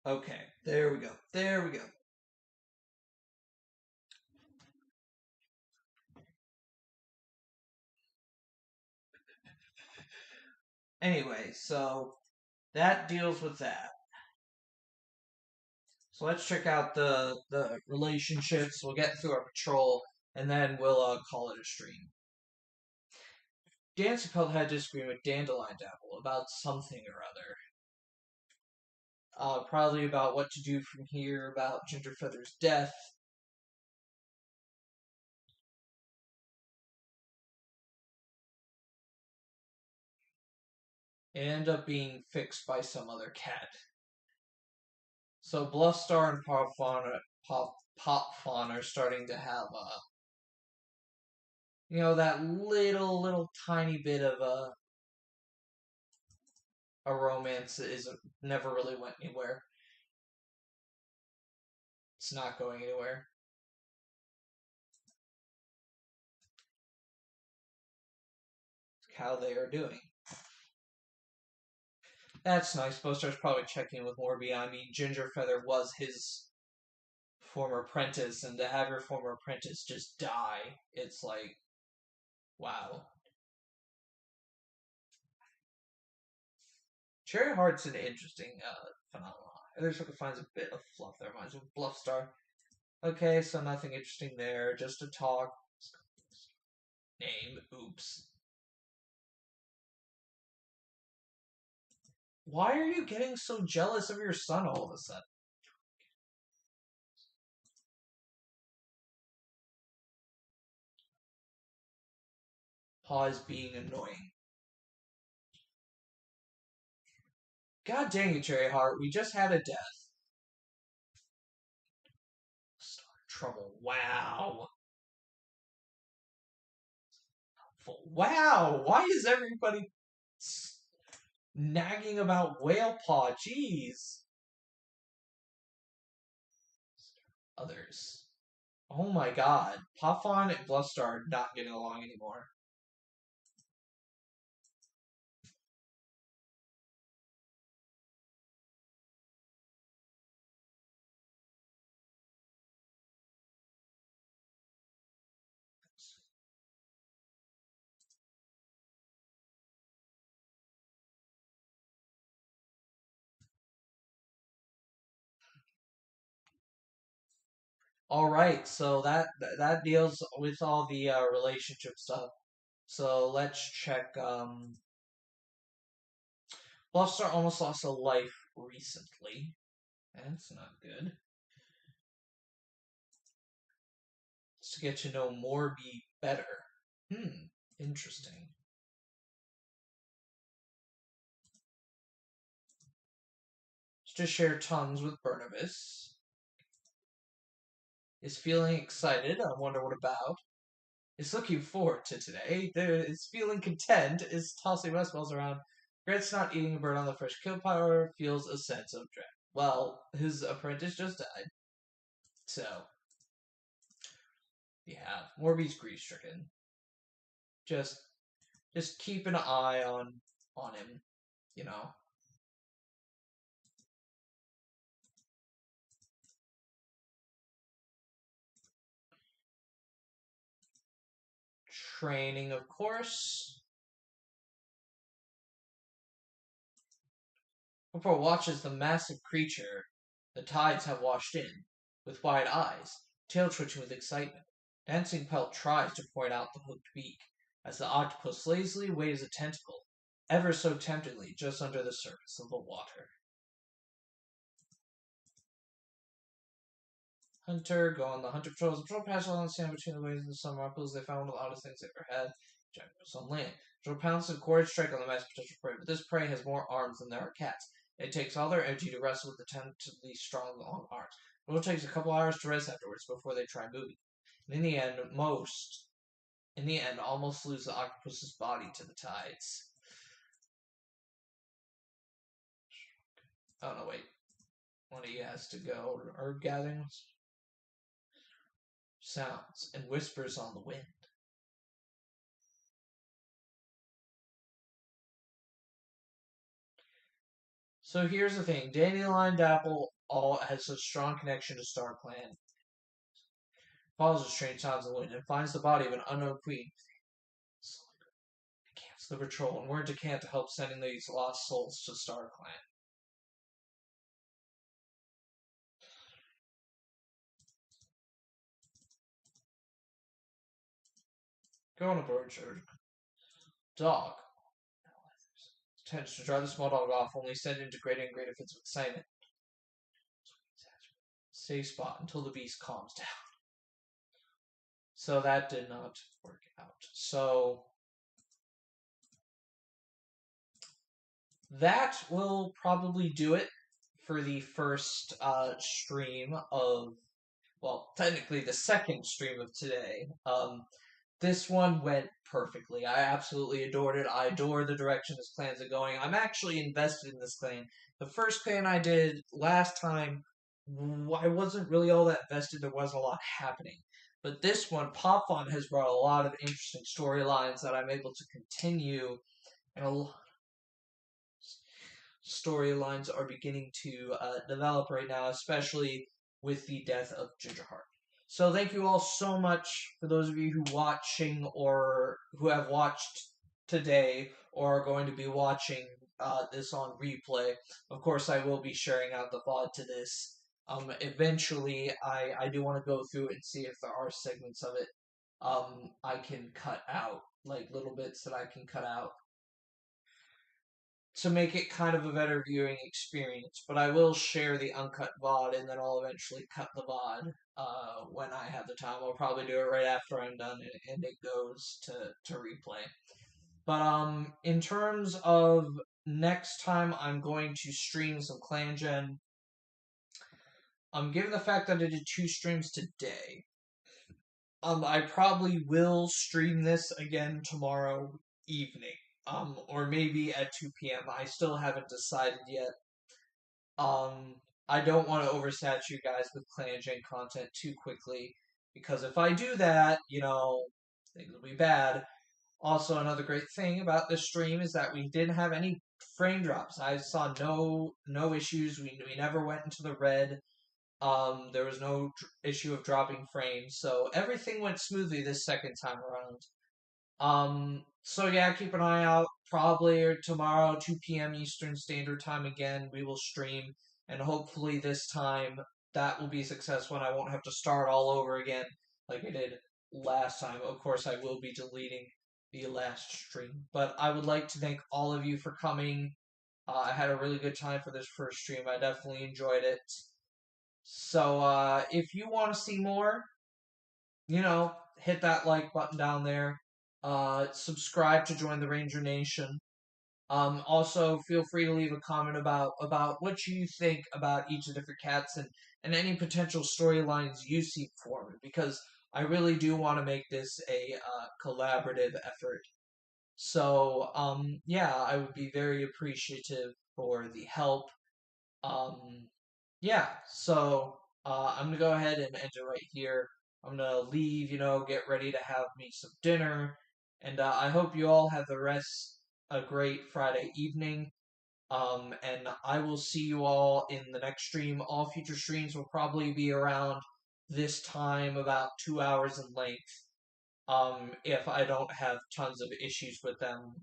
Okay, there we go. There we go. Anyway, so that deals with that. So let's check out the relationships. We'll get through our patrol, and then we'll call it a stream. Dancing Pelt had a disagreement with Dandelion Dapple about something or other. Probably about what to do from here, about Ginger Feather's death. It ended up being fixed by some other cat. So Bluffstar and Pop Fawn are starting to have that little tiny bit of a romance that isn't never really went anywhere. It's not going anywhere. It's how they are doing. That's nice. Bluffstar's probably checking with Morby. I mean, Ginger Feather was his former apprentice, and to have your former apprentice just die, it's like, wow. Cherry Heart's an interesting phenomenon. There's like finds a bit of fluff there, reminds me of Bluffstar. Okay, so nothing interesting there, just a talk. Name, oops. Why are you getting so jealous of your son all of a sudden? Paw is being annoying. God dang it, Cherry Heart, we just had a death. Star Trouble, wow. Wow, why is everybody nagging about Whale Paw? Jeez. Others. Oh my god. Puffon and Bluffstar are not getting along anymore. All right, so that deals with all the relationship stuff. So let's check. Bluffstar almost lost a life recently. That's not good. Just to get to know Morby better. Interesting. Just to share tongues with Barnabas. Is feeling excited. I wonder what about. Is looking forward to today. Is feeling content. Is tossing marshmallows around. Regrets not eating a bird on the fresh kill power. Feels a sense of dread. Well, his apprentice just died. So, yeah, Morby's grief stricken. Just keep an eye on him, you know. Training, of course. Before watches the massive creature the tides have washed in, with wide eyes, tail twitching with excitement. Dancing Pelt tries to point out the hooked beak, as the octopus lazily waves a tentacle, ever so temptingly, just under the surface of the water. Hunter, go on the hunter patrols. The patrol passes along the sand between the waves and the summer pools. They found one of the oddest things they ever had. Jackals on land. Patrol pounds and cord strike on the mass potential prey, but this prey has more arms than there are cats. It takes all their energy to wrestle with the tentatively strong long arms. It takes a couple hours to rest afterwards before they try moving. And in the end, almost lose the octopus's body to the tides. Oh no, wait. One of you has to go. Herb gathering sounds and whispers on the wind. So here's the thing: Dandelion Dapple all has a strong connection to Star Clan. Follows the strange sounds of the wind and finds the body of an unknown queen. Cancels the patrol and we're into camp to help sending these lost souls to Star Clan. Go on a bird church. Dog. Tends to drive the small dog off, only send into greater and greater fits of excitement. Safe spot until the beast calms down. So that did not work out. So that will probably do it for the first stream of, well, technically the second stream of today. This one went perfectly. I absolutely adored it. I adore the direction this clan's are going. I'm actually invested in this clan. The first clan I did last time, I wasn't really all that invested. There wasn't a lot happening. But this one, Pop Fun has brought a lot of interesting storylines that I'm able to continue, and a lot storylines are beginning to develop right now, especially with the death of Gingerheart. So thank you all so much for those of you who watching or who have watched today or are going to be watching this on replay. Of course, I will be sharing out the VOD to this. Eventually, I do want to go through it and see if there are segments of it I can cut out, like little bits that I can cut out to make it kind of a better viewing experience. But I will share the uncut VOD, and then I'll eventually cut the VOD when I have the time. I'll probably do it right after I'm done and it goes to replay. But in terms of next time, I'm going to stream some Clan Gen. Given the fact that I did 2 streams today, I probably will stream this again tomorrow evening. Or maybe at 2 p.m. I still haven't decided yet. I don't want to oversaturate you guys with Clan Gen content too quickly, because if I do that, things will be bad. Also, another great thing about this stream is that we didn't have any frame drops. I saw no issues. We never went into the red. There was no issue of dropping frames, so everything went smoothly this second time around. So yeah, keep an eye out. Probably tomorrow, 2 p.m. Eastern Standard Time again, we will stream, and hopefully this time that will be successful and I won't have to start all over again like I did last time. Of course, I will be deleting the last stream, but I would like to thank all of you for coming. I had a really good time for this first stream. I definitely enjoyed it. So if you want to see more, hit that like button down there. Subscribe to join the Ranger Nation. Also, feel free to leave a comment about what you think about each of the different cats and any potential storylines you see for me, because I really do want to make this a collaborative effort. So, yeah, I would be very appreciative for the help. Yeah, so I'm gonna go ahead and end it right here. I'm gonna leave, get ready to have me some dinner, and I hope you all have the rest a great Friday evening. And I will see you all in the next stream. All future streams will probably be around this time, about 2 hours in length. If I don't have tons of issues with them,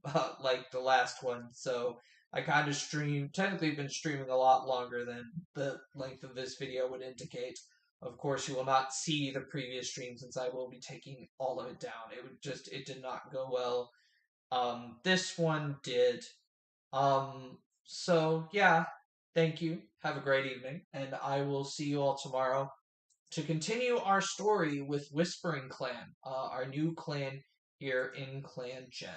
like the last one. So I kind of technically been streaming a lot longer than the length of this video would indicate. Of course, you will not see the previous stream since I will be taking all of it down. It did not go well. This one did. So yeah, thank you. Have a great evening, and I will see you all tomorrow to continue our story with Whispering Clan, our new clan here in Clan Gen.